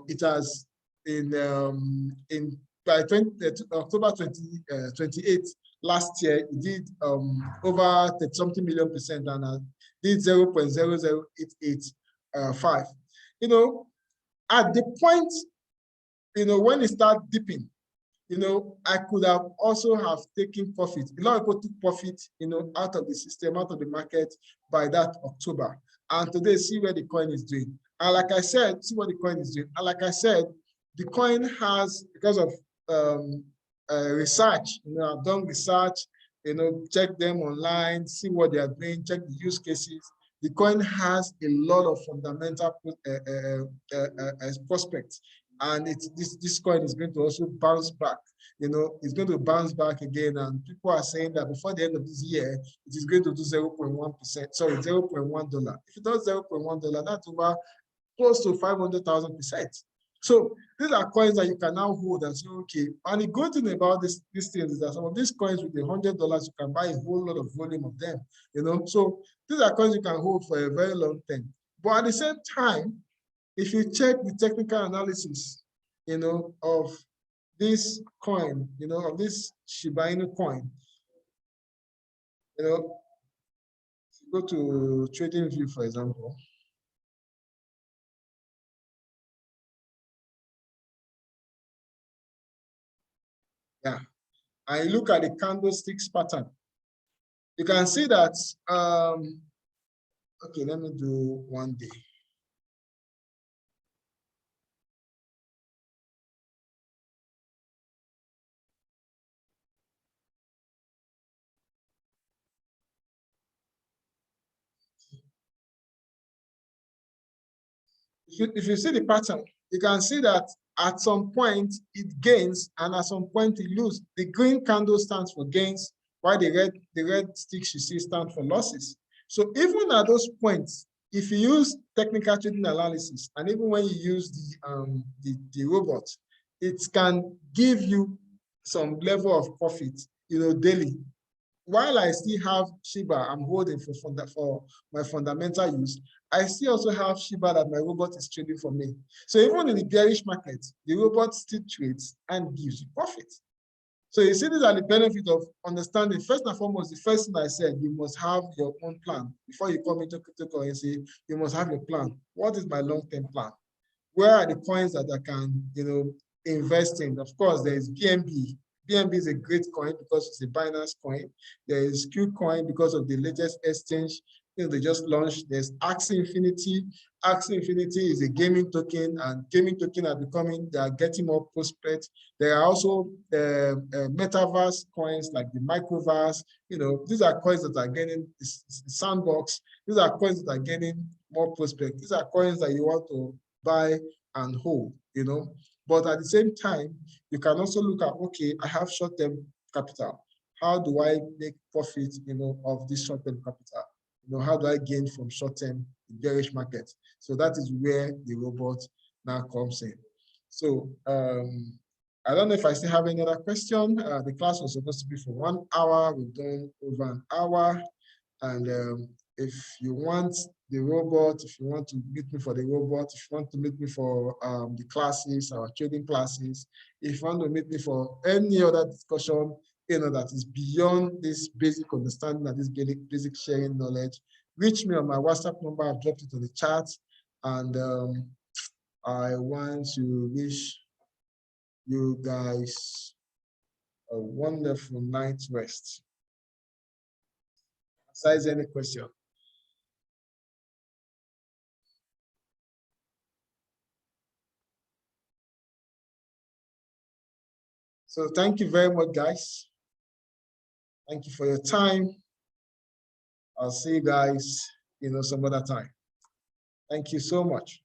it has by October 28th last year, it did over 30-something million% and did 0.00885. You know, at the point, you know, when it started dipping, you know, I could have also have taken profit. A lot of people took profit, you know, out of the system, out of the market by that October. And today, see where the coin is doing. And like I said, see what the coin is doing. And like I said, the coin has, because of research, you know, I've done research, you know, check them online, see what they are doing, check the use cases. The coin has a lot of fundamental prospects. And this coin is going to also bounce back. You know, it's going to bounce back again. And people are saying that before the end of this year, it is going to do 0.1%. Sorry, $0.1. If it does $0.1, that's over close to 500,000%. So these are coins that you can now hold and say, okay. And the good thing about these things is that some of these coins with $100, you can buy a whole lot of volume of them. You know, so these are coins you can hold for a very long time. But at the same time, if you check the technical analysis, you know, of this coin, you know, of this Shiba Inu coin, you know, go to Trading View, for example. Yeah, and you look at the candlesticks pattern. You can see that, okay, let me do 1 day. If you see the pattern, you can see that at some point it gains and at some point it loses. The green candle stands for gains, while the red sticks you see stand for losses. So even at those points, if you use technical trading analysis, and even when you use the robot, it can give you some level of profit, you know, daily. While I still have Shiba, I'm holding for my fundamental use, I still also have Shiba that my robot is trading for me. So even in the bearish market, the robot still trades and gives you profit. So you see, these are the benefits of understanding. First and foremost, the first thing I said, you must have your own plan. Before you come into cryptocurrency, you must have your plan. What is my long-term plan? Where are the coins that I can, you know, invest in? Of course, there is BNB. BNB is a great coin because it's a Binance coin. There is Qcoin because of the latest exchange, you know, they just launched. There's Axie Infinity. Axie Infinity is a gaming token, and gaming token are becoming, they are getting more prospects. There are also metaverse coins like the Microverse. You know, these are coins that are getting Sandbox. These are coins that are getting more prospects. These are coins that you want to buy and hold, you know. But at the same time, you can also look at, okay, I have short-term capital. How do I make profit, you know, of this short-term capital? You know, how do I gain from short-term bearish market? So that is where the robot now comes in. So I don't know if I still have any other question. The class was supposed to be for 1 hour. We've done over an hour. And if you want the robot, if you want to meet me for the robot, if you want to meet me for the classes, our trading classes, if you want to meet me for any other discussion, you know, that is beyond this basic understanding and this basic sharing knowledge, reach me on my WhatsApp number. I've dropped it on the chat. And I want to wish you guys a wonderful night's rest. Besides any question? So thank you very much, guys. Thank you for your time. I'll see you guys, you know, some other time. Thank you so much.